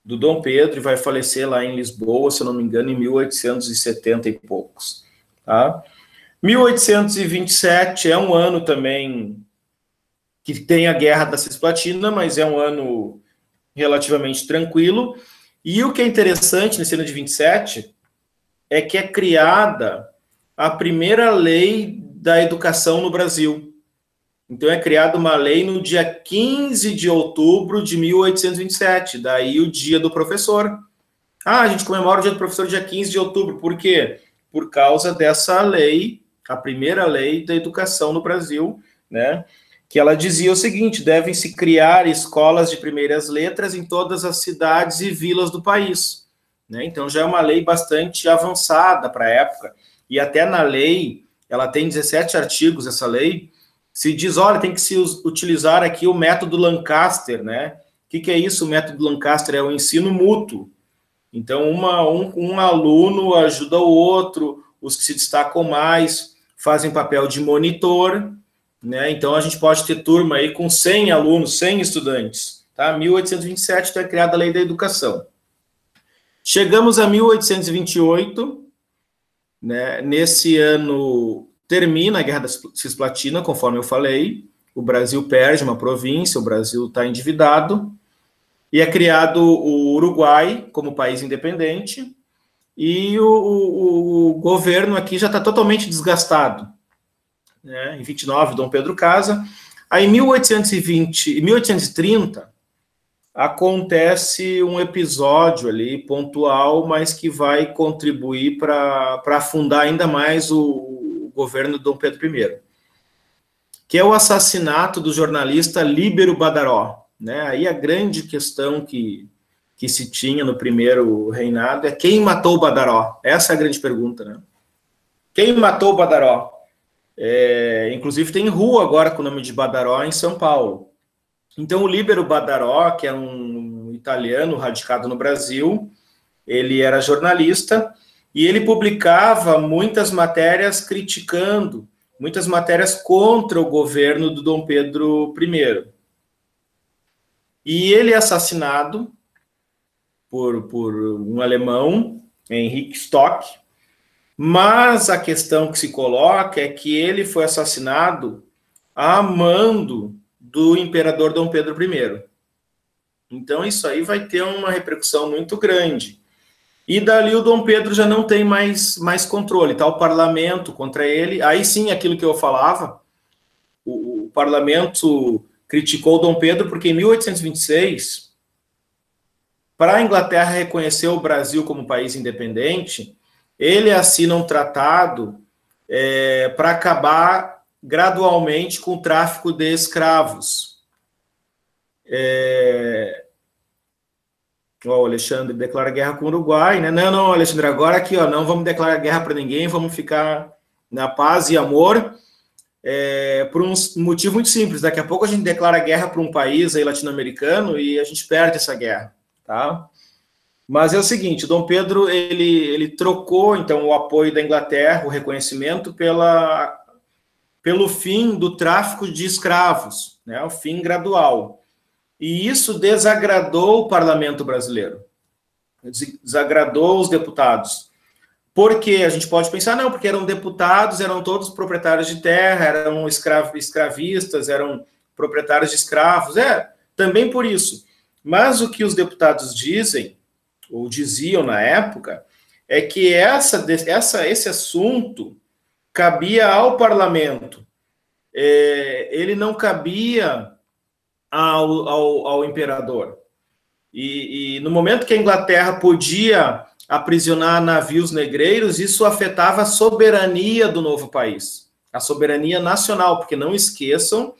Dom Pedro e vai falecer lá em Lisboa, se eu não me engano, em 1870 e poucos. Tá? 1827 é um ano também que tem a Guerra da Cisplatina, mas é um ano relativamente tranquilo. E o que é interessante nesse ano de 27 é que é criada a primeira lei da educação no Brasil. Então é criada uma lei no dia 15 de outubro de 1827, daí o dia do professor. A gente comemora o dia do professor dia 15 de outubro, por quê? Por causa dessa lei, a primeira lei da educação no Brasil, né? Que ela dizia o seguinte: devem-se criar escolas de primeiras letras em todas as cidades e vilas do país. Né? Então já é uma lei bastante avançada para a época, e até na lei, ela tem 17 artigos, essa lei, se diz, olha, tem que se utilizar aqui o método Lancaster, né? O que é isso, o método Lancaster? É o ensino mútuo. Então, um aluno ajuda o outro, os que se destacam mais fazem papel de monitor, né? Então, a gente pode ter turma aí com 100 alunos, 100 estudantes. Tá? 1827 foi criada a Lei da Educação. Chegamos a 1828, né? Nesse ano termina a Guerra da Cisplatina, conforme eu falei, o Brasil perde uma província, o Brasil está endividado, e é criado o Uruguai como país independente, e o governo aqui já está totalmente desgastado. Né? Em 29, Dom Pedro casa. Aí, em 1830, acontece um episódio ali pontual, mas que vai contribuir para afundar ainda mais o governo de Dom Pedro I, que é o assassinato do jornalista Líbero Badaró. Né? Aí a grande questão que se tinha no primeiro reinado é quem matou o Badaró? Essa é a grande pergunta. Né? Quem matou o Badaró? Inclusive tem rua agora com o nome de Badaró em São Paulo. Então o Líbero Badaró, que é um italiano radicado no Brasil, ele era jornalista e ele publicava muitas matérias criticando, muitas matérias contra o governo do Dom Pedro I. E ele é assassinado por um alemão, Henrique Stock, mas a questão que se coloca é que ele foi assassinado a mando do imperador Dom Pedro I. Então isso aí vai ter uma repercussão muito grande. E dali o Dom Pedro já não tem mais controle, tá? O parlamento contra ele, aí sim aquilo que eu falava, o parlamento criticou o Dom Pedro porque em 1826 para a Inglaterra reconhecer o Brasil como país independente, ele assina um tratado para acabar gradualmente com o tráfico de escravos. O Alexandre declara guerra com o Uruguai, né? Não, Alexandre, agora aqui, ó, não vamos declarar guerra para ninguém, vamos ficar na paz e amor, por um motivo muito simples. Daqui a pouco a gente declara guerra para um país aí latino-americano e a gente perde essa guerra, tá? Mas é o seguinte, Dom Pedro, ele trocou, então, o apoio da Inglaterra, o reconhecimento, pelo fim do tráfico de escravos, né? O fim gradual. E isso desagradou o parlamento brasileiro, desagradou os deputados. Porque a gente pode pensar, não, porque eram deputados, eram todos proprietários de terra, eram escravistas, eram proprietários de escravos, também por isso. Mas o que os deputados dizem, ou diziam na época, é que esse assunto cabia ao parlamento, ele não cabia ao imperador. E no momento que a Inglaterra podia aprisionar navios negreiros, isso afetava a soberania do novo país, a soberania nacional, porque não esqueçam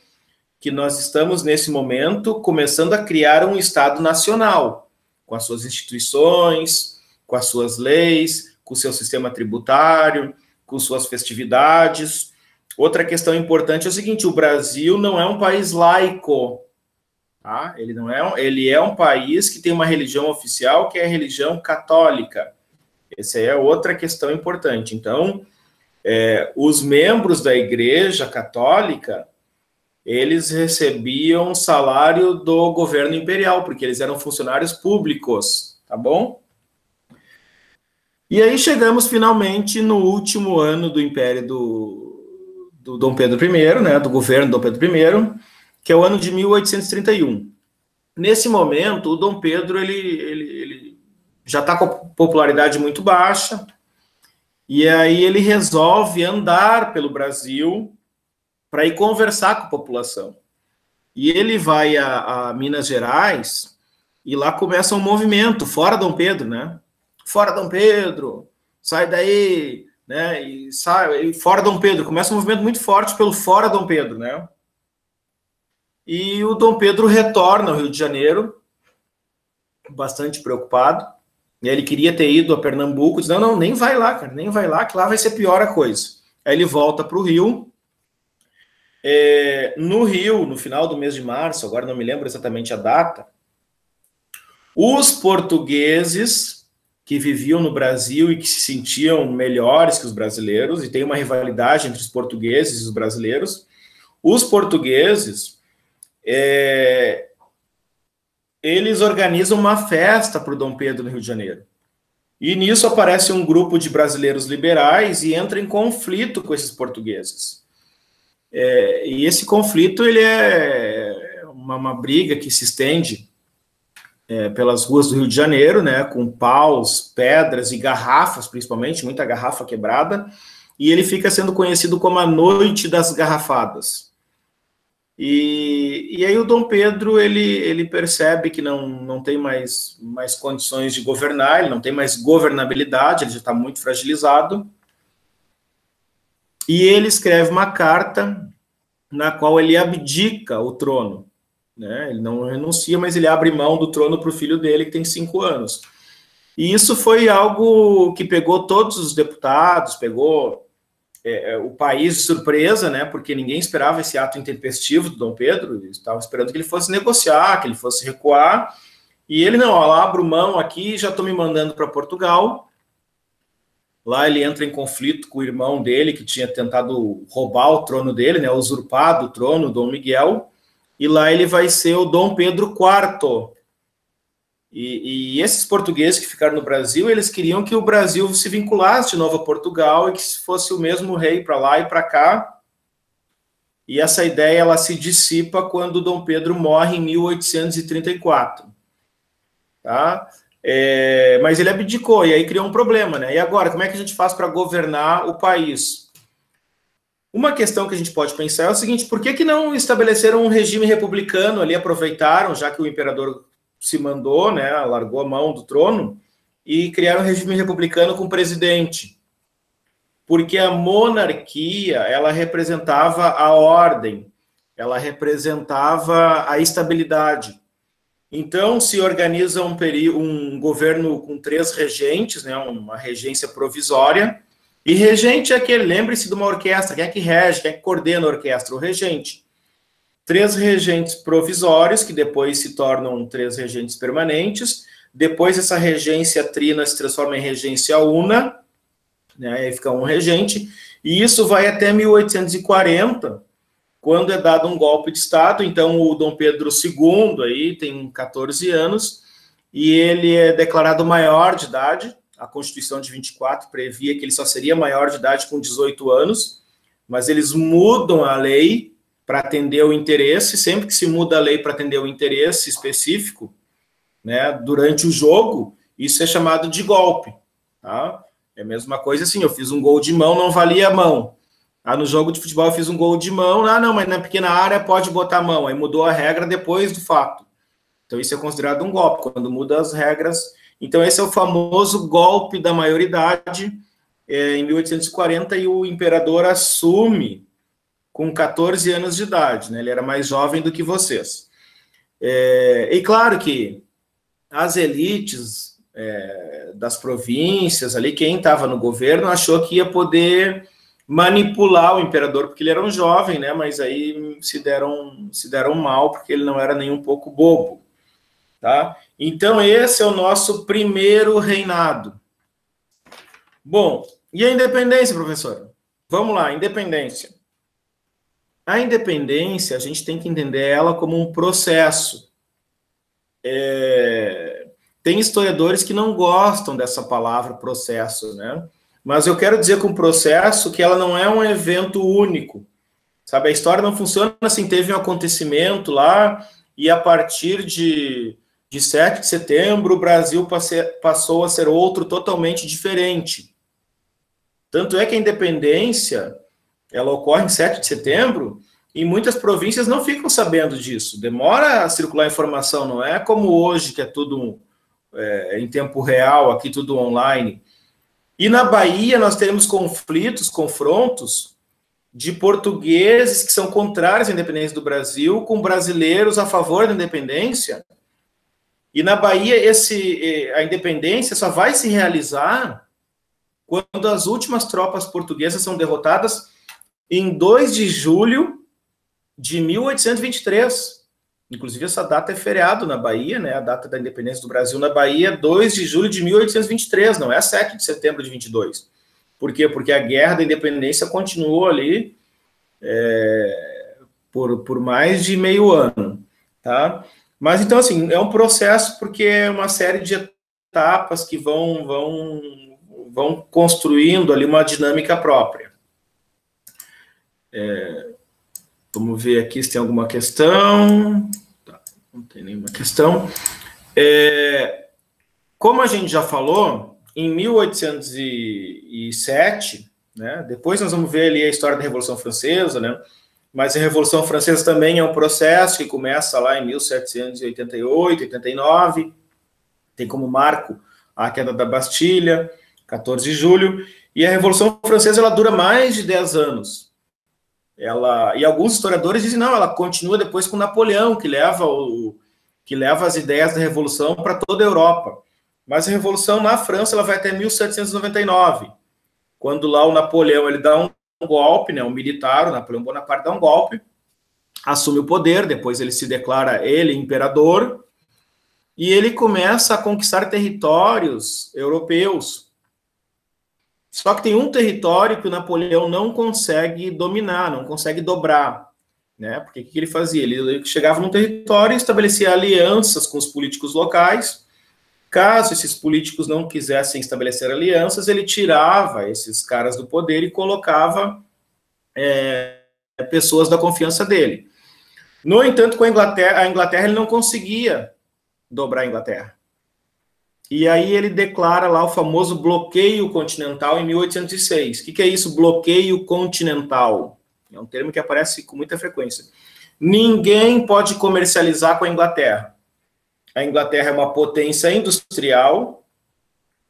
que nós estamos, nesse momento, começando a criar um Estado nacional, com as suas instituições, com as suas leis, com o seu sistema tributário, com suas festividades. Outra questão importante é o seguinte, o Brasil não é um país laico, tá? Ele é um país que tem uma religião oficial, que é a religião católica. Essa é outra questão importante. Então, os membros da Igreja Católica, eles recebiam salário do governo imperial, porque eles eram funcionários públicos, tá bom? E aí chegamos finalmente no último ano do Império do Dom Pedro I, né, do governo do Dom Pedro I, que é o ano de 1831. Nesse momento, o Dom Pedro ele já está com a popularidade muito baixa, e aí ele resolve andar pelo Brasil para ir conversar com a população. E ele vai a Minas Gerais, e lá começa um movimento, fora Dom Pedro, né? Fora Dom Pedro, sai daí, né? E fora Dom Pedro, começa um movimento muito forte pelo fora Dom Pedro, né? E o Dom Pedro retorna ao Rio de Janeiro, bastante preocupado. E ele queria ter ido a Pernambuco, diz, não, nem vai lá, cara, nem vai lá, que lá vai ser pior a coisa. Aí ele volta para o Rio. No Rio, no final do mês de março, agora não me lembro exatamente a data, os portugueses que viviam no Brasil e que se sentiam melhores que os brasileiros, e tem uma rivalidade entre os portugueses e os brasileiros, os portugueses, eles organizam uma festa para o Dom Pedro no Rio de Janeiro. E nisso aparece um grupo de brasileiros liberais e entra em conflito com esses portugueses. E esse conflito ele é uma briga que se estende pelas ruas do Rio de Janeiro, né, com paus, pedras e garrafas, principalmente, muita garrafa quebrada, e ele fica sendo conhecido como a Noite das Garrafadas. E aí o Dom Pedro ele percebe que não tem mais condições de governar, ele não tem mais governabilidade, ele já está muito fragilizado, e ele escreve uma carta na qual ele abdica o trono, né? Ele não renuncia, mas ele abre mão do trono para o filho dele, que tem 5 anos. E isso foi algo que pegou todos os deputados, pegou o país de surpresa, né? Porque ninguém esperava esse ato intempestivo do Dom Pedro, estava esperando que ele fosse negociar, que ele fosse recuar, e ele não, ó, abro mão aqui, já estou me mandando para Portugal. Lá ele entra em conflito com o irmão dele, que tinha tentado roubar o trono dele, né, usurpado o trono, Dom Miguel, e lá ele vai ser o Dom Pedro IV. E esses portugueses que ficaram no Brasil, eles queriam que o Brasil se vinculasse de novo a Portugal e que fosse o mesmo rei para lá e para cá. E essa ideia ela se dissipa quando Dom Pedro morre em 1834. Tá? Mas ele abdicou, e aí criou um problema, né? E agora, como é que a gente faz para governar o país? Uma questão que a gente pode pensar é o seguinte, por que não estabeleceram um regime republicano ali, aproveitaram, já que o imperador se mandou, né, largou a mão do trono e criaram um regime republicano com presidente. Porque a monarquia, ela representava a ordem, ela representava a estabilidade. Então, se organiza um governo com 3 regentes, né, uma regência provisória, e regente é aquele, lembre-se de uma orquestra, quem é que rege, quem é que coordena a orquestra? O regente. 3 regentes provisórios, que depois se tornam 3 regentes permanentes, depois essa regência trina se transforma em regência una, né, aí fica um regente, e isso vai até 1840, quando é dado um golpe de Estado. Então o Dom Pedro II aí tem 14 anos, e ele é declarado maior de idade. A Constituição de 24 previa que ele só seria maior de idade com 18 anos, mas eles mudam a lei para atender o interesse. Sempre que se muda a lei para atender o interesse específico, né, durante o jogo, isso é chamado de golpe, tá? É a mesma coisa assim, eu fiz um gol de mão, não valia a mão. No jogo de futebol eu fiz um gol de mão, não, mas na pequena área pode botar a mão. Aí mudou a regra depois do fato. Então isso é considerado um golpe, quando muda as regras. Então esse é o famoso golpe da maioridade, em 1840, e o imperador assume com 14 anos de idade, né? Ele era mais jovem do que vocês. E claro que as elites das províncias, ali, quem estava no governo, achou que ia poder manipular o imperador, porque ele era um jovem, né? Mas aí se deram mal, porque ele não era nem um pouco bobo, tá? Então esse é o nosso primeiro reinado. Bom, e a independência, professor? Vamos lá, independência. A independência, a gente tem que entender ela como um processo. Tem historiadores que não gostam dessa palavra processo, né? Mas eu quero dizer com o processo que ela não é um evento único, sabe? A história não funciona assim, teve um acontecimento lá e a partir de 7 de setembro o Brasil passou a ser outro totalmente diferente. Tanto é que a independência, ela ocorre em 7 de setembro e muitas províncias não ficam sabendo disso. Demora a circular informação, não é como hoje, que é tudo em tempo real, aqui tudo online. E na Bahia nós teremos confrontos de portugueses que são contrários à independência do Brasil com brasileiros a favor da independência. E na Bahia a independência só vai se realizar quando as últimas tropas portuguesas são derrotadas em 2 de julho de 1823. Inclusive, essa data é feriado na Bahia, né? A data da independência do Brasil na Bahia, 2 de julho de 1823, não é 7 de setembro de 22. Por quê? Porque a guerra da independência continuou ali por mais de meio ano, tá? Mas, então, assim, é um processo porque é uma série de etapas que vão construindo ali uma dinâmica própria. Vamos ver aqui se tem alguma questão. Tá, não tem nenhuma questão. Como a gente já falou, em 1807, né, depois nós vamos ver ali a história da Revolução Francesa, né, mas a Revolução Francesa também é um processo que começa lá em 1788, 89, tem como marco a queda da Bastilha, 14 de julho, e a Revolução Francesa ela dura mais de 10 anos. E alguns historiadores dizem, não, ela continua depois com Napoleão, que leva as ideias da Revolução para toda a Europa. Mas a Revolução na França ela vai até 1799, quando lá o Napoleão ele dá um golpe, né, um militar, o Napoleão Bonaparte dá um golpe, assume o poder, depois ele se declara imperador, e ele começa a conquistar territórios europeus. Só que tem um território que o Napoleão não consegue dominar, não consegue dobrar, né? Porque o que ele fazia? Ele chegava num território e estabelecia alianças com os políticos locais. Caso esses políticos não quisessem estabelecer alianças, ele tirava esses caras do poder e colocava pessoas da confiança dele. No entanto, com a Inglaterra ele não conseguia dobrar a Inglaterra. E aí ele declara lá o famoso bloqueio continental em 1806. O que é isso, bloqueio continental? É um termo que aparece com muita frequência. Ninguém pode comercializar com a Inglaterra. A Inglaterra é uma potência industrial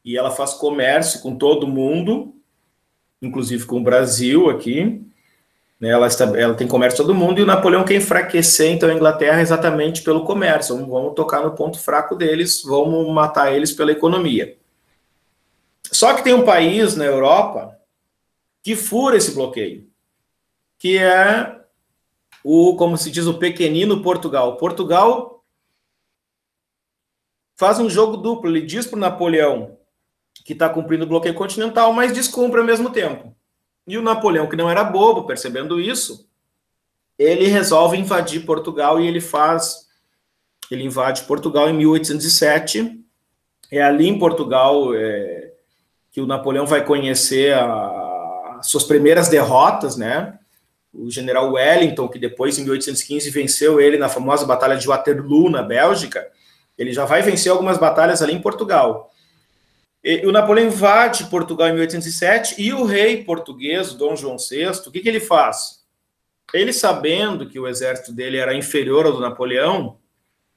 e ela faz comércio com todo mundo, inclusive com o Brasil aqui. Ela tem comércio com todo mundo, e o Napoleão quer enfraquecer, então, a Inglaterra exatamente pelo comércio. Vamos tocar no ponto fraco deles, vamos matar eles pela economia. Só que tem um país na Europa que fura esse bloqueio, que é como se diz, o pequenino Portugal. Portugal faz um jogo duplo, ele diz para o Napoleão que está cumprindo o bloqueio continental, mas descumpre ao mesmo tempo. E o Napoleão, que não era bobo, percebendo isso, ele resolve invadir Portugal, e ele invade Portugal em 1807. É ali em Portugal que o Napoleão vai conhecer as suas primeiras derrotas, né? O general Wellington, que depois, em 1815, venceu ele na famosa Batalha de Waterloo, na Bélgica, ele já vai vencer algumas batalhas ali em Portugal. E o Napoleão invade Portugal em 1807, e o rei português, Dom João VI, o que ele faz? Ele, sabendo que o exército dele era inferior ao do Napoleão,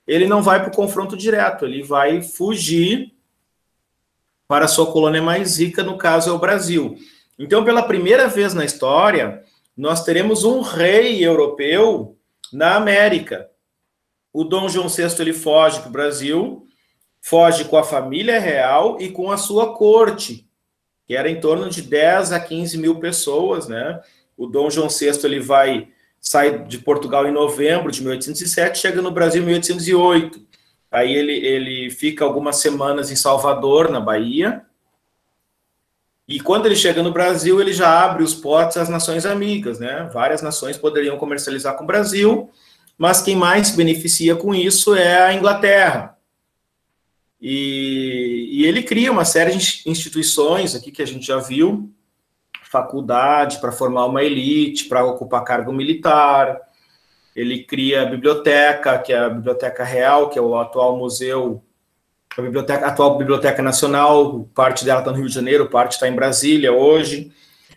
ele não vai para o confronto direto, ele vai fugir para a sua colônia mais rica, no caso é o Brasil. Então, pela primeira vez na história, nós teremos um rei europeu na América. O Dom João VI, ele foge para o Brasil, foge com a família real e com a sua corte, que era em torno de 10 a 15 mil pessoas, né? O Dom João VI, ele sai de Portugal em novembro de 1807, chega no Brasil em 1808. Aí ele fica algumas semanas em Salvador, na Bahia, e quando ele chega no Brasil, ele já abre os portos às nações amigas, né? Várias nações poderiam comercializar com o Brasil, mas quem mais se beneficia com isso é a Inglaterra. E ele cria uma série de instituições aqui que a gente já viu, faculdade para formar uma elite, para ocupar cargo militar. Ele cria a biblioteca, que é a Biblioteca Real, que é o atual museu, a atual Biblioteca Nacional, parte dela está no Rio de Janeiro, parte está em Brasília hoje.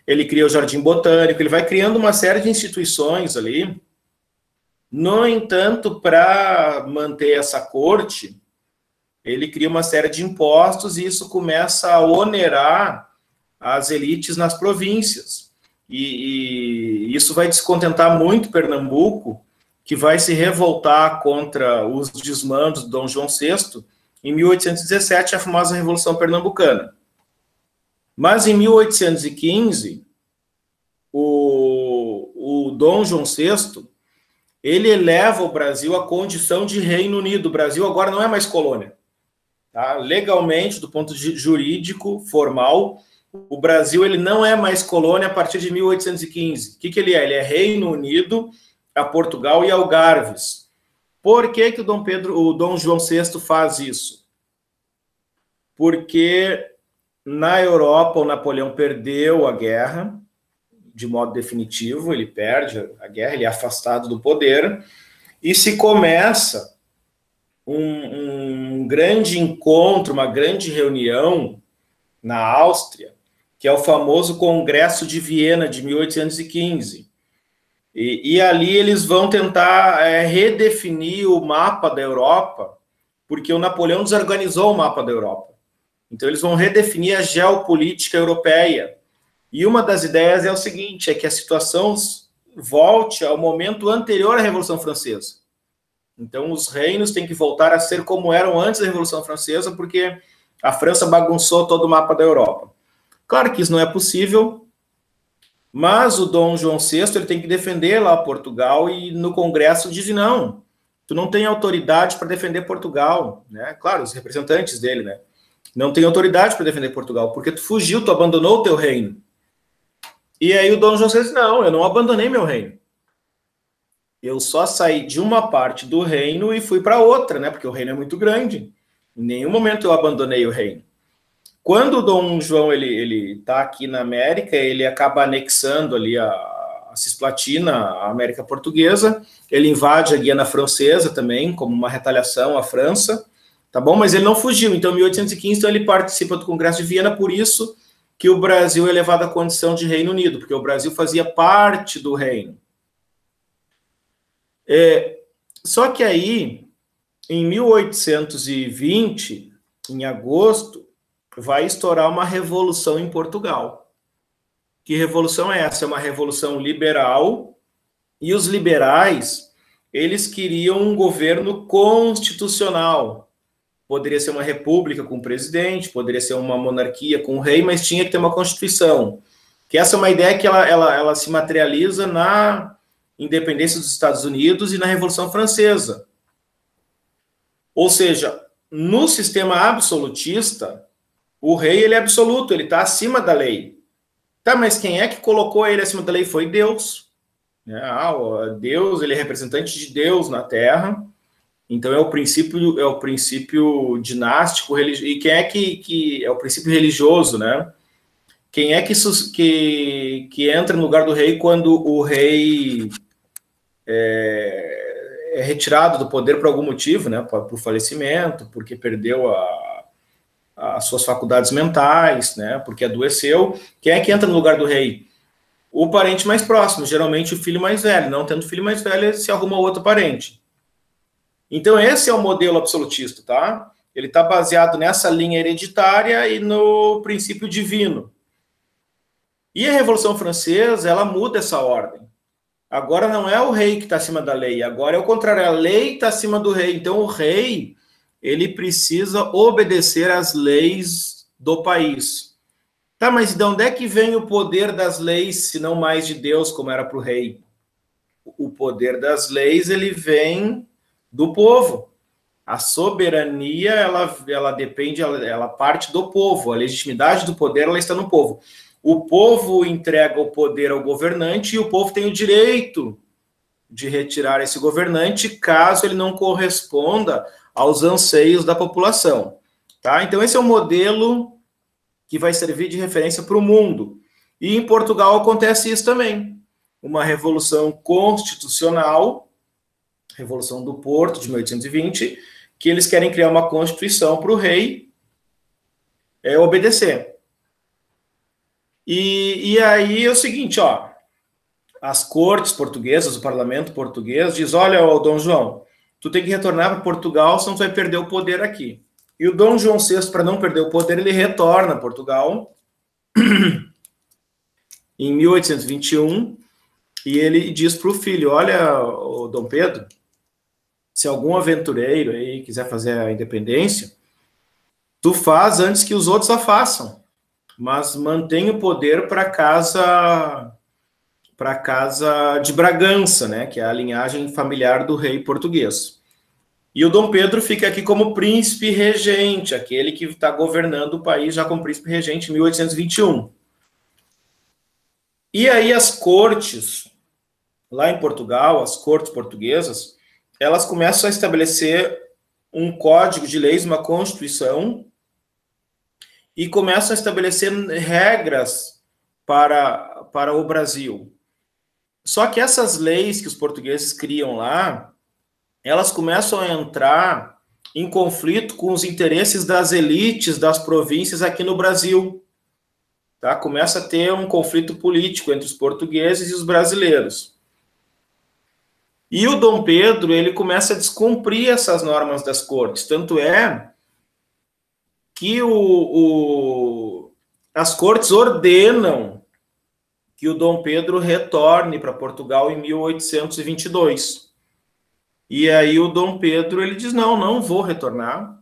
Ele cria o Jardim Botânico, ele vai criando uma série de instituições ali. No entanto, para manter essa corte, ele cria uma série de impostos, e isso começa a onerar as elites nas províncias. E isso vai descontentar muito Pernambuco, que vai se revoltar contra os desmandos de Dom João VI em 1817, a famosa Revolução Pernambucana. Mas em 1815, o Dom João VI, ele eleva o Brasil à condição de Reino Unido. O Brasil agora não é mais colônia. Tá? Legalmente, do ponto de jurídico, formal, o Brasil ele não é mais colônia a partir de 1815. O que ele é? Ele é Reino Unido a Portugal e Algarves. Por que o Dom João VI faz isso? Porque na Europa o Napoleão perdeu a guerra de modo definitivo, ele perde a guerra, ele é afastado do poder, e se começa um grande encontro, uma grande reunião na Áustria, que é o famoso Congresso de Viena de 1815. E ali eles vão tentar redefinir o mapa da Europa, porque o Napoleão desorganizou o mapa da Europa. Então eles vão redefinir a geopolítica europeia. E uma das ideias é o seguinte, é que a situação volte ao momento anterior à Revolução Francesa. Então os reinos têm que voltar a ser como eram antes da Revolução Francesa, porque a França bagunçou todo o mapa da Europa. Claro que isso não é possível, mas o Dom João VI ele tem que defender lá Portugal, e no Congresso diz não, tu não tem autoridade para defender Portugal, né? Claro, os representantes dele, né? Não tem autoridade para defender Portugal, porque tu fugiu, tu abandonou o teu reino. E aí o Dom João VI, não, eu não abandonei meu reino. Eu só saí de uma parte do reino e fui para outra, né? Porque o reino é muito grande. Em nenhum momento eu abandonei o reino. Quando o Dom João ele tá aqui na América, ele acaba anexando ali a Cisplatina, a América Portuguesa. Ele invade a Guiana Francesa também, como uma retaliação à França, tá bom? Mas ele não fugiu. Então, em 1815, então, ele participa do Congresso de Viena, por isso que o Brasil é levado à condição de Reino Unido, porque o Brasil fazia parte do reino. Só que aí em 1820, em agosto, vai estourar uma revolução em Portugal. Que revolução é essa? É uma revolução liberal, e os liberais, eles queriam um governo constitucional. Poderia ser uma república com presidente, poderia ser uma monarquia com rei, mas tinha que ter uma constituição. Que essa é uma ideia que ela se materializa na independência dos Estados Unidos e na Revolução Francesa. Ou seja, no sistema absolutista, o rei ele é absoluto, ele está acima da lei. Tá, mas quem é que colocou ele acima da lei? Foi Deus. Deus, ele é representante de Deus na Terra. Então é o princípio dinástico religioso. E quem é que é o princípio religioso, né? Quem é que entra no lugar do rei quando o rei é retirado do poder por algum motivo, né? Por falecimento, porque perdeu as suas faculdades mentais, né? Porque adoeceu. Quem é que entra no lugar do rei? O parente mais próximo, geralmente o filho mais velho. Não tendo filho mais velho, se arruma outro parente. Então, esse é o modelo absolutista, tá? Ele está baseado nessa linha hereditária e no princípio divino. E a Revolução Francesa, ela muda essa ordem. Agora não é o rei que está acima da lei, agora é o contrário, a lei está acima do rei. Então, o rei, ele precisa obedecer às leis do país. Tá, mas de onde é que vem o poder das leis, se não mais de Deus, como era para o rei? O poder das leis, ele vem do povo. A soberania, ela depende, ela parte do povo. A legitimidade do poder, ela está no povo. O povo entrega o poder ao governante e o povo tem o direito de retirar esse governante caso ele não corresponda aos anseios da população. Tá? Então, esse é um modelo que vai servir de referência para o mundo. E em Portugal acontece isso também. Uma revolução constitucional, Revolução do Porto, de 1820, que eles querem criar uma constituição para o rei obedecer. E aí é o seguinte, ó, as cortes portuguesas, o parlamento português, diz, olha, Dom João, tu tem que retornar para Portugal, senão tu vai perder o poder aqui. E o Dom João VI, para não perder o poder, ele retorna a Portugal em 1821, e ele diz para o filho, olha, o Dom Pedro, se algum aventureiro aí quiser fazer a independência, tu faz antes que os outros a façam, mas mantém o poder para casa de Bragança, né, que é a linhagem familiar do rei português. E o Dom Pedro fica aqui como príncipe regente, aquele que está governando o país já como príncipe regente em 1821. E aí as cortes, lá em Portugal, as cortes portuguesas, elas começam a estabelecer um código de leis, uma constituição, e começam a estabelecer regras para o Brasil. Só que essas leis que os portugueses criam lá, elas começam a entrar em conflito com os interesses das elites das províncias aqui no Brasil. Tá? Começa a ter um conflito político entre os portugueses e os brasileiros. E o Dom Pedro, ele começa a descumprir essas normas das cortes. Tanto é que as cortes ordenam que o Dom Pedro retorne para Portugal em 1822. E aí o Dom Pedro, ele diz, não vou retornar.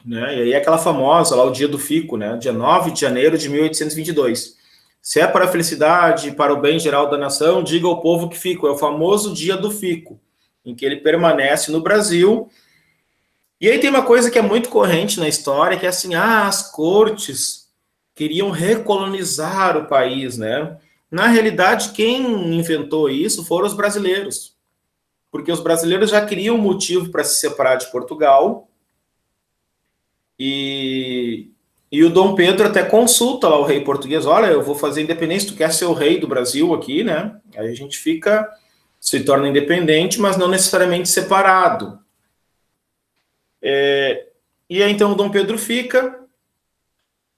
Né? E aí aquela famosa, lá o dia do fico, né? Dia 9 de janeiro de 1822. Se é para a felicidade, para o bem geral da nação, diga ao povo que fico. É o famoso dia do fico, em que ele permanece no Brasil. E aí tem uma coisa que é muito corrente na história, que é assim, as cortes queriam recolonizar o país, né? Na realidade, quem inventou isso foram os brasileiros. Porque os brasileiros já queriam um motivo para se separar de Portugal. E o Dom Pedro até consulta lá o rei português, olha, eu vou fazer independência, tu quer ser o rei do Brasil aqui, né? Aí a gente se torna independente, mas não necessariamente separado. E aí então o Dom Pedro fica,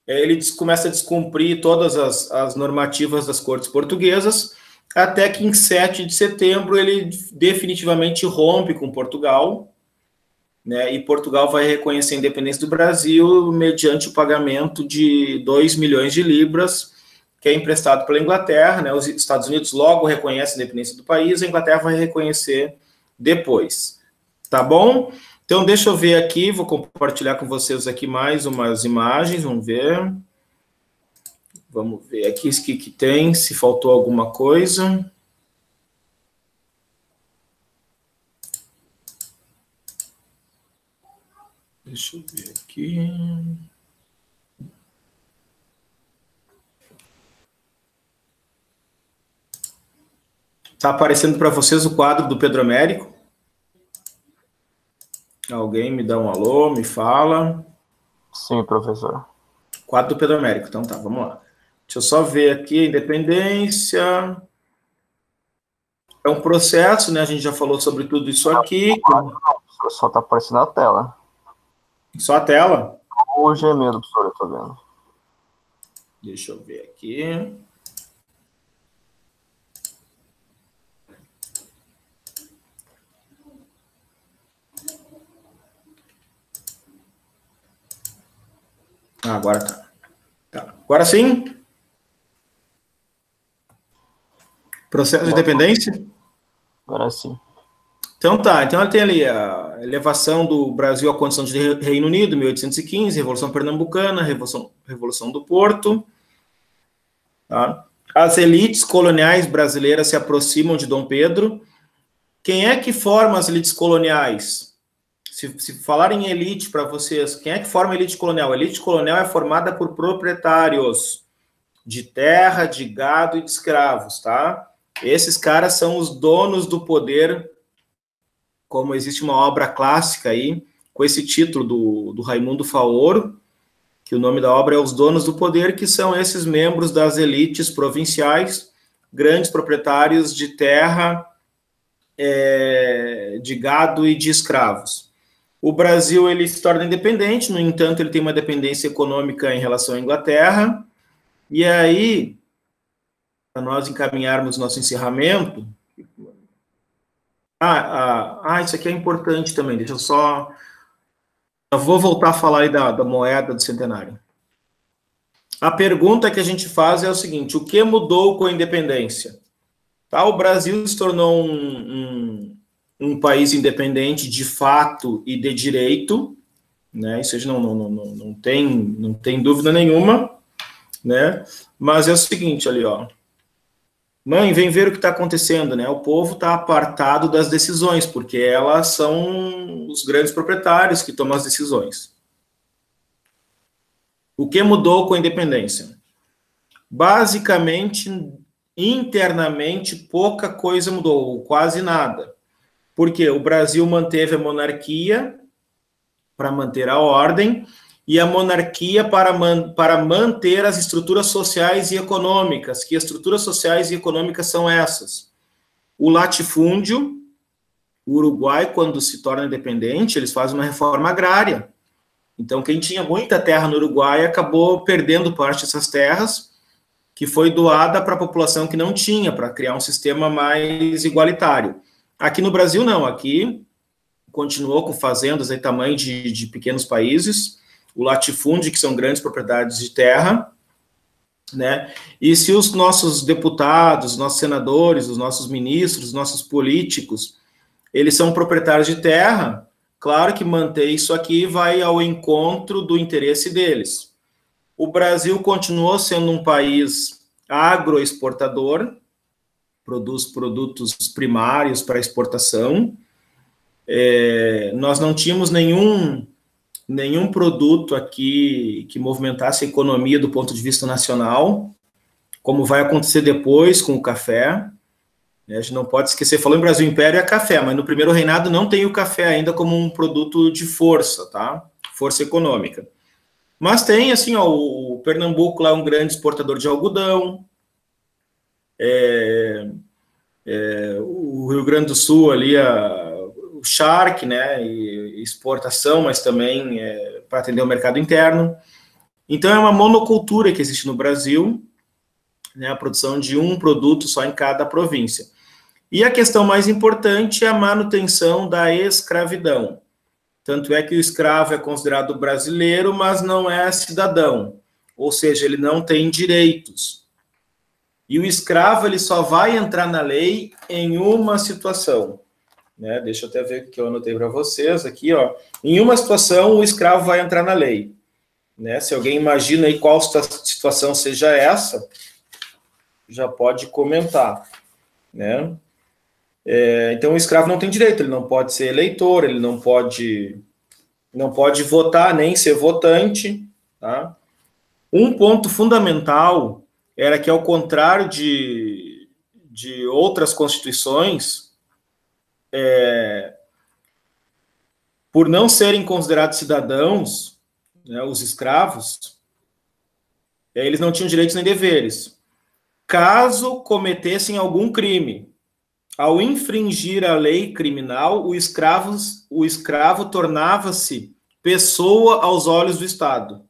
ele começa a descumprir todas as normativas das cortes portuguesas, até que em 7 de setembro ele definitivamente rompe com Portugal, né, e Portugal vai reconhecer a independência do Brasil mediante o pagamento de 2 milhões de libras, que é emprestado pela Inglaterra, né, os Estados Unidos logo reconhecem a independência do país, a Inglaterra vai reconhecer depois, tá bom? Então, deixa eu ver aqui, vou compartilhar com vocês aqui mais umas imagens, vamos ver. Vamos ver aqui o que tem, se faltou alguma coisa. Deixa eu ver aqui. Está aparecendo para vocês o quadro do Pedro Américo? Alguém me dá um alô, me fala. Sim, professor. Quadro do Pedro Américo, então tá, vamos lá. Deixa eu só ver aqui, independência. É um processo, né? A gente já falou sobre tudo isso aqui. Só está aparecendo na tela. Só a tela? O Gmail do professor, eu tô vendo. Deixa eu ver aqui. Ah, agora tá. Agora sim? Processo de independência? Agora sim. Então tá, então ela tem ali a elevação do Brasil à condição de Reino Unido, 1815, Revolução Pernambucana, Revolução do Porto. Tá? As elites coloniais brasileiras se aproximam de Dom Pedro. Quem é que forma as elites coloniais? Se falar em elite para vocês, quem é que forma a elite colonial? A elite colonial é formada por proprietários de terra, de gado e de escravos, tá? Esses caras são os donos do poder, como existe uma obra clássica aí, com esse título do Raimundo Faoro, que o nome da obra é Os Donos do Poder, que são esses membros das elites provinciais, grandes proprietários de terra, de gado e de escravos. O Brasil, ele se torna independente, no entanto, ele tem uma dependência econômica em relação à Inglaterra, e aí, para nós encaminharmos nosso encerramento... isso aqui é importante também, deixa eu só... Eu vou voltar a falar aí da moeda do centenário. A pergunta que a gente faz é o seguinte: o que mudou com a independência? Tá, o Brasil se tornou um país independente de fato e de direito, né? Isso não tem dúvida nenhuma, né? Mas é o seguinte ali, ó. Mãe, vem ver o que está acontecendo, né? O povo está apartado das decisões, porque elas são os grandes proprietários que tomam as decisões. O que mudou com a independência? Basicamente, internamente, pouca coisa mudou, ou quase nada. Porque o Brasil manteve a monarquia para manter a ordem, e a monarquia para manter as estruturas sociais e econômicas. Que estruturas sociais e econômicas são essas? O latifúndio, o Uruguai, quando se torna independente, eles fazem uma reforma agrária. Então, quem tinha muita terra no Uruguai acabou perdendo parte dessas terras, que foi doada para a população que não tinha, para criar um sistema mais igualitário. Aqui no Brasil, não. Aqui continuou com fazendas de tamanho de pequenos países, o latifúndio, que são grandes propriedades de terra, né? E se os nossos deputados, os nossos senadores, os nossos ministros, os nossos políticos, eles são proprietários de terra, claro que manter isso aqui vai ao encontro do interesse deles. O Brasil continuou sendo um país agroexportador, produz produtos primários para exportação. Nós não tínhamos nenhum produto aqui que movimentasse a economia do ponto de vista nacional, como vai acontecer depois com o café. A gente não pode esquecer, falou em Brasil Império, é café, mas no primeiro reinado não tem o café ainda como um produto de força, tá? Força econômica. Mas tem, assim, ó, o Pernambuco lá é um grande exportador de algodão, o Rio Grande do Sul ali, o charque, né, e exportação, mas também para atender o mercado interno. Então, é uma monocultura que existe no Brasil, né, a produção de um produto só em cada província. E a questão mais importante é a manutenção da escravidão. Tanto é que o escravo é considerado brasileiro, mas não é cidadão, ou seja, ele não tem direitos. E o escravo ele só vai entrar na lei em uma situação, né? Deixa eu até ver o que eu anotei para vocês aqui, ó. Em uma situação, o escravo vai entrar na lei, né? Se alguém imagina aí qual situação seja essa, já pode comentar, né? Então, o escravo não tem direito, ele não pode ser eleitor, ele não pode votar, nem ser votante, tá? Um ponto fundamental era que, ao contrário de outras constituições, por não serem considerados cidadãos, né, os escravos, eles não tinham direitos nem deveres. Caso cometessem algum crime, ao infringir a lei criminal, o escravo tornava-se pessoa aos olhos do Estado.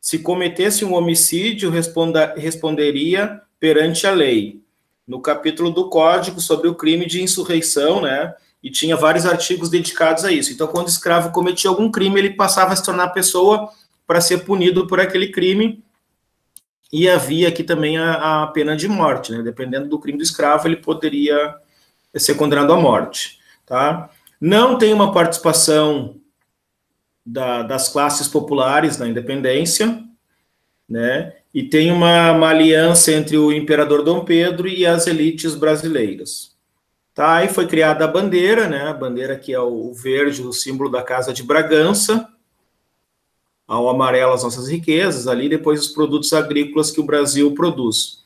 Se cometesse um homicídio, responderia perante a lei. No capítulo do Código sobre o crime de insurreição, né? E tinha vários artigos dedicados a isso. Então, quando o escravo cometia algum crime, ele passava a se tornar pessoa para ser punido por aquele crime. E havia aqui também a pena de morte, né? Dependendo do crime do escravo, ele poderia ser condenado à morte, tá? Não tem uma participação das classes populares na independência, né? E tem uma aliança entre o imperador Dom Pedro e as elites brasileiras. Tá? Aí foi criada a bandeira, né? A bandeira que é o verde, o símbolo da Casa de Bragança, ao amarelo as nossas riquezas, ali depois os produtos agrícolas que o Brasil produz.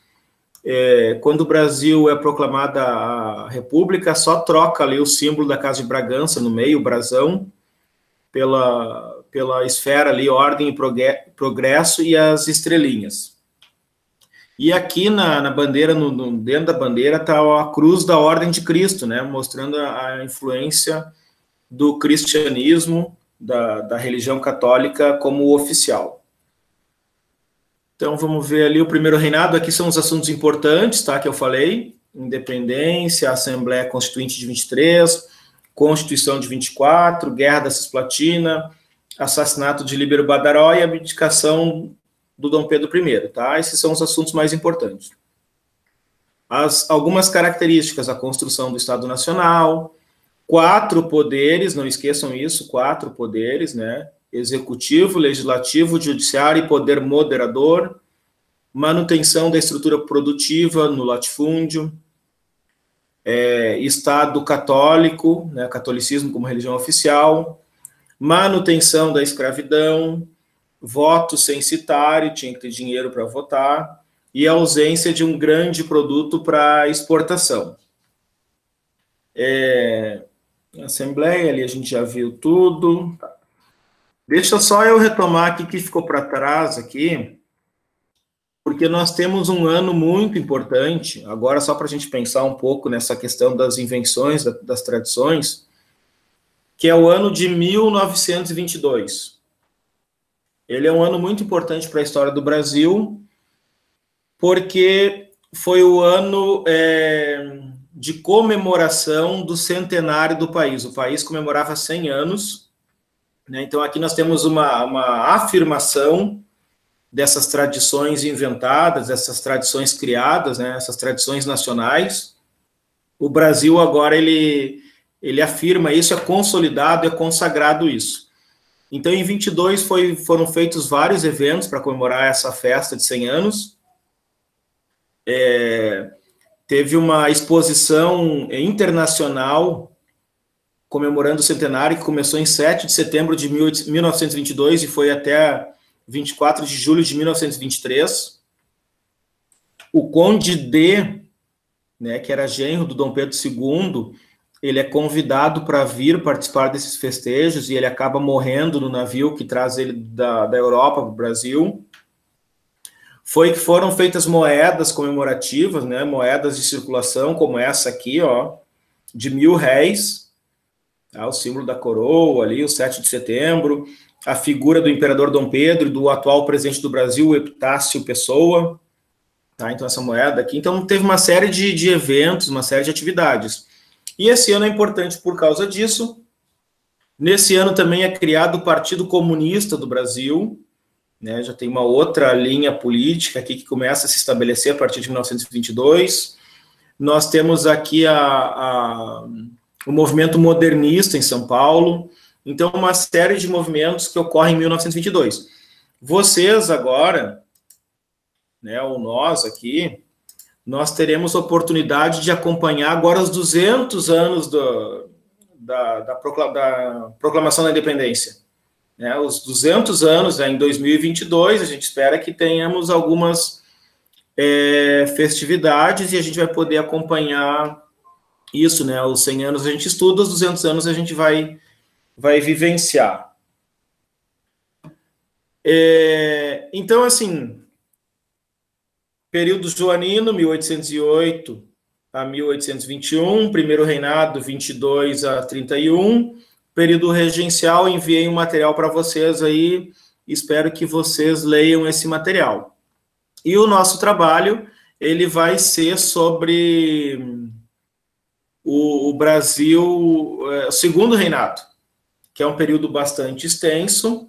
Quando o Brasil é proclamada a República, só troca ali o símbolo da Casa de Bragança no meio, o brasão, pela esfera ali, ordem e progresso, e as estrelinhas. E aqui na bandeira, dentro da bandeira, está a cruz da Ordem de Cristo, né, mostrando a influência do cristianismo, da religião católica como oficial. Então, vamos ver ali o primeiro reinado. Aqui são os assuntos importantes, tá, que eu falei. Independência, Assembleia Constituinte de 23, Constituição de 24, Guerra da Cisplatina, assassinato de Líbero Badaró e abdicação do Dom Pedro I, tá? Esses são os assuntos mais importantes. Algumas características: a construção do Estado Nacional, 4 poderes, não esqueçam isso, 4 poderes, né? Executivo, legislativo, judiciário e poder moderador, manutenção da estrutura produtiva no latifúndio, Estado católico, né, catolicismo como religião oficial, manutenção da escravidão, voto censitário, tinha que ter dinheiro para votar, e a ausência de um grande produto para exportação. Assembleia, ali a gente já viu tudo. Deixa só eu retomar aqui que ficou para trás aqui, porque nós temos um ano muito importante, agora só para a gente pensar um pouco nessa questão das invenções, das tradições, que é o ano de 1922. Ele é um ano muito importante para a história do Brasil, porque foi o ano de comemoração do centenário do país. O país comemorava 100 anos, né? Então aqui nós temos uma afirmação dessas tradições inventadas, dessas tradições criadas, né? Essas tradições nacionais. O Brasil agora ele afirma isso, é consolidado, é consagrado isso. Então, em 22 foram feitos vários eventos para comemorar essa festa de 100 anos. Teve uma exposição internacional comemorando o centenário, que começou em 7 de setembro de 1922 e foi até 24 de julho de 1923. O Conde D, né, que era genro do Dom Pedro II, ele é convidado para vir participar desses festejos e ele acaba morrendo no navio que traz ele da Europa para o Brasil. Foi que foram feitas moedas comemorativas, né, moedas de circulação, como essa aqui, ó, de R$1.000, tá, o símbolo da coroa ali, o 7 de setembro, a figura do imperador Dom Pedro e do atual presidente do Brasil, o Epitácio Pessoa, tá, então essa moeda aqui. Então teve uma série de eventos, uma série de atividades. E esse ano é importante por causa disso, Nesse ano também é criado o Partido Comunista do Brasil, né? Já tem uma outra linha política aqui que começa a se estabelecer a partir de 1922. Nós temos aqui o movimento modernista em São Paulo. Então, uma série de movimentos que ocorrem em 1922. Vocês agora, né, ou nós aqui, nós teremos oportunidade de acompanhar agora os 200 anos da proclamação da independência. Né, os 200 anos, né, em 2022, a gente espera que tenhamos algumas festividades e a gente vai poder acompanhar isso, né, os 100 anos a gente estuda, os 200 anos a gente vai vivenciar. Então, assim, período joanino, 1808 a 1821, primeiro reinado, 22 a 31, período regencial, enviei um material para vocês aí, espero que vocês leiam esse material. E o nosso trabalho, ele vai ser sobre o Brasil, o segundo reinado, que é um período bastante extenso,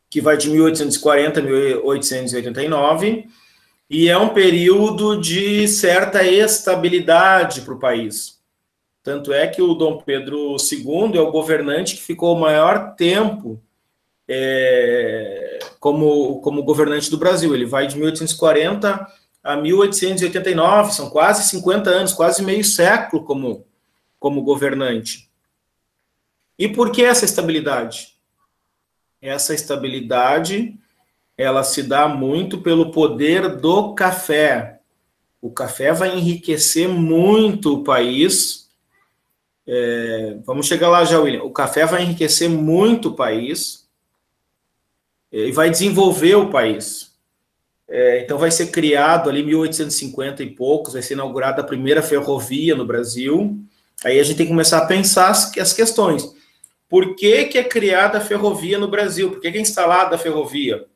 que vai de 1840 a 1889, e é um período de certa estabilidade para o país. Tanto é que o Dom Pedro II é o governante que ficou o maior tempo como governante do Brasil. Ele vai de 1840 a 1889, são quase 50 anos, quase meio século como governante. E por que essa estabilidade? Essa estabilidade, ela se dá muito pelo poder do café. O café vai enriquecer muito o país. Vamos chegar lá já, William. O café vai enriquecer muito o país e vai desenvolver o país. Então vai ser criado ali em 1850 e poucos, vai ser inaugurada a primeira ferrovia no Brasil. Aí a gente tem que começar a pensar as questões. Por que é criada a ferrovia no Brasil? Por que é instalada a ferrovia?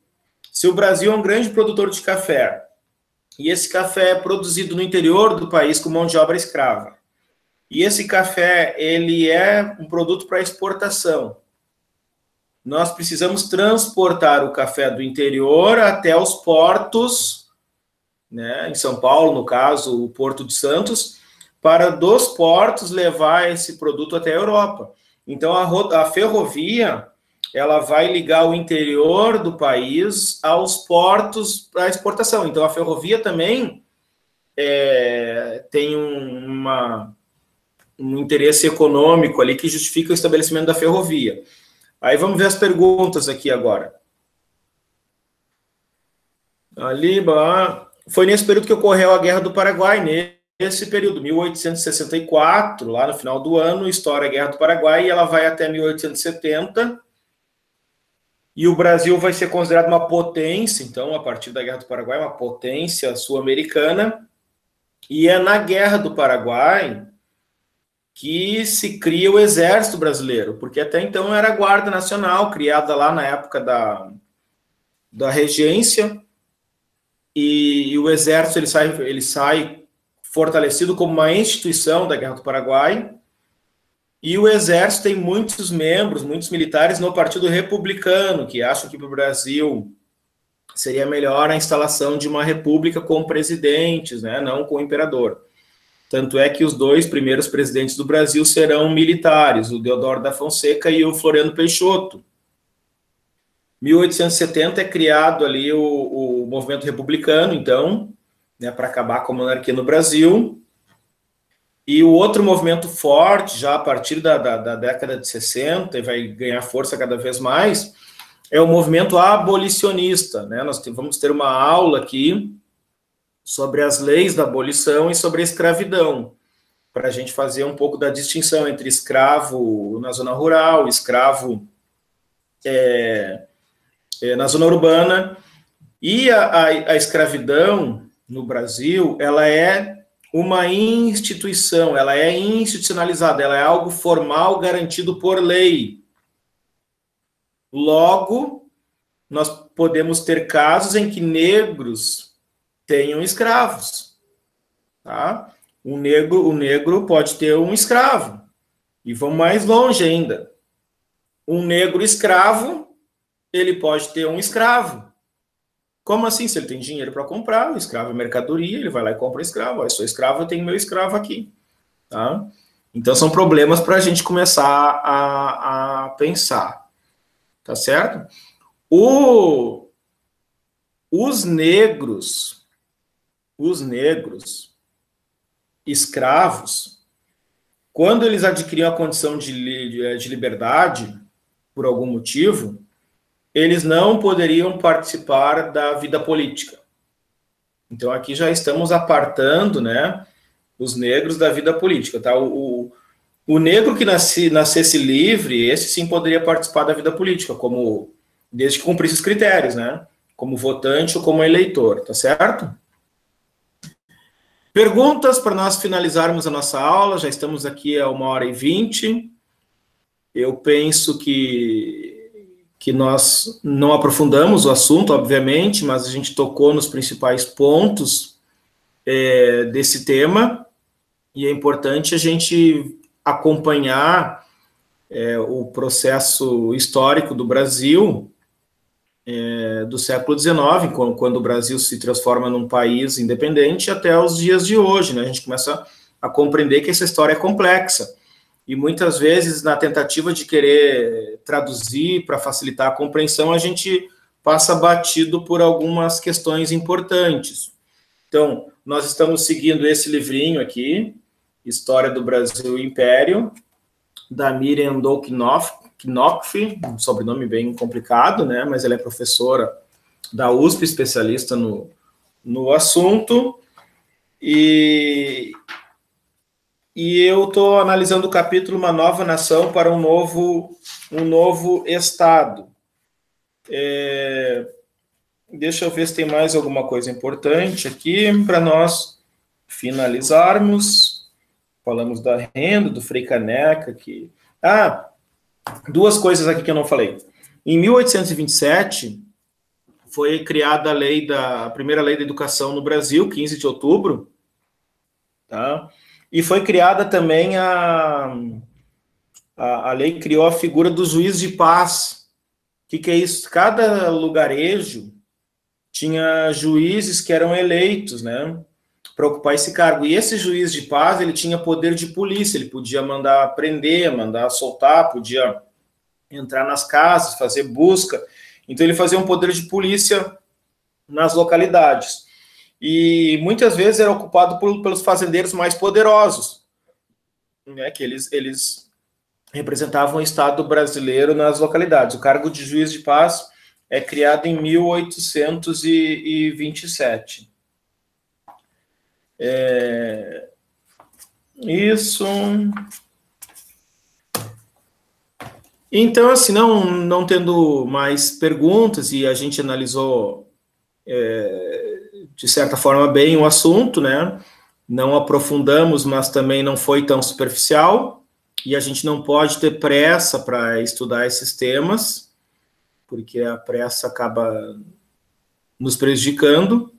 Se o Brasil é um grande produtor de café, e esse café é produzido no interior do país com mão de obra escrava, e esse café, ele é um produto para exportação, nós precisamos transportar o café do interior até os portos, né, em São Paulo, no caso, o Porto de Santos, para dos portos levar esse produto até a Europa. Então, a ferrovia, ela vai ligar o interior do país aos portos para exportação. Então, a ferrovia também tem um interesse econômico ali que justifica o estabelecimento da ferrovia. Aí vamos ver as perguntas aqui agora. Ali, foi nesse período que ocorreu a Guerra do Paraguai, nesse período, 1864, lá no final do ano, estoura a Guerra do Paraguai, e ela vai até 1870, e o Brasil vai ser considerado uma potência, então, a partir da Guerra do Paraguai, uma potência sul-americana, e é na Guerra do Paraguai que se cria o Exército Brasileiro, porque até então era a Guarda Nacional, criada lá na época da regência, e o Exército ele sai fortalecido como uma instituição da Guerra do Paraguai, e o Exército tem muitos membros, muitos militares no Partido Republicano, que acham que para o Brasil seria melhor a instalação de uma república com presidentes, né, não com o imperador. Tanto é que os dois primeiros presidentes do Brasil serão militares, o Deodoro da Fonseca e o Floriano Peixoto. 1870 é criado ali o movimento republicano, então, né, para acabar com a monarquia no Brasil. E o outro movimento forte, já a partir da década de 60, e vai ganhar força cada vez mais, é o movimento abolicionista, né? Nós vamos ter uma aula aqui sobre as leis da abolição e sobre a escravidão, para a gente fazer um pouco da distinção entre escravo na zona rural, escravo na zona urbana. E a escravidão no Brasil, ela é uma instituição, ela é institucionalizada, ela é algo formal garantido por lei. Logo, nós podemos ter casos em que negros tenham escravos, tá? O negro pode ter um escravo, e vão mais longe ainda. um negro escravo, ele pode ter um escravo. Como assim? Se ele tem dinheiro para comprar, o escravo é mercadoria, ele vai lá e compra o escravo. Eu sou escravo, eu tenho meu escravo aqui. Tá? Então, são problemas para a gente começar a pensar. Tá certo? Os negros escravos, quando eles adquiriam a condição de liberdade, por algum motivo, eles não poderiam participar da vida política. Então, aqui já estamos apartando, né, os negros da vida política. Tá? O negro que nascesse livre, esse sim poderia participar da vida política, desde que cumprisse os critérios, né? Como votante ou como eleitor, tá certo? Perguntas para nós finalizarmos a nossa aula, já estamos aqui a 1h20. Eu penso que nós não aprofundamos o assunto, obviamente, mas a gente tocou nos principais pontos desse tema, e é importante a gente acompanhar o processo histórico do Brasil do século XIX, quando o Brasil se transforma num país independente, até os dias de hoje, né? A gente começa a compreender que essa história é complexa, e muitas vezes, na tentativa de querer traduzir para facilitar a compreensão, a gente passa batido por algumas questões importantes. Então, nós estamos seguindo esse livrinho aqui, História do Brasil e Império, da Miriam Dolknoff, um sobrenome bem complicado, né? Mas ela é professora da USP, especialista no assunto, e eu estou analisando o capítulo Uma Nova Nação para um novo Estado. Deixa eu ver se tem mais alguma coisa importante aqui para nós finalizarmos. Falamos da renda, do Frei Caneca. Duas coisas aqui que eu não falei. Em 1827, foi criada a primeira lei da educação no Brasil, 15 de outubro, tá? E foi criada também a lei criou a figura do juiz de paz. O que é isso? Cada lugarejo tinha juízes que eram eleitos, né, para ocupar esse cargo. E esse juiz de paz, ele tinha poder de polícia, ele podia mandar prender, mandar soltar, podia entrar nas casas, fazer busca. Então, ele fazia um poder de polícia nas localidades. E muitas vezes era ocupado pelos fazendeiros mais poderosos, né, que eles representavam o Estado brasileiro nas localidades. O cargo de juiz de paz é criado em 1827. Isso. Então, assim, não tendo mais perguntas, e a gente analisou, de certa forma, bem o assunto, né? Não aprofundamos, mas também não foi tão superficial, e a gente não pode ter pressa para estudar esses temas, porque a pressa acaba nos prejudicando.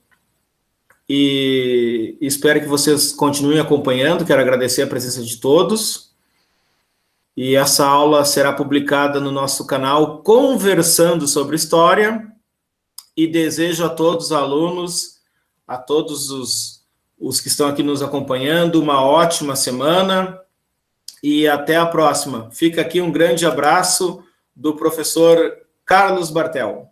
E espero que vocês continuem acompanhando. Quero agradecer a presença de todos. E essa aula será publicada no nosso canal Conversando sobre História. E desejo a todos os alunos, a todos os que estão aqui nos acompanhando, uma ótima semana. E até a próxima. Fica aqui um grande abraço do professor Carlos Bartel.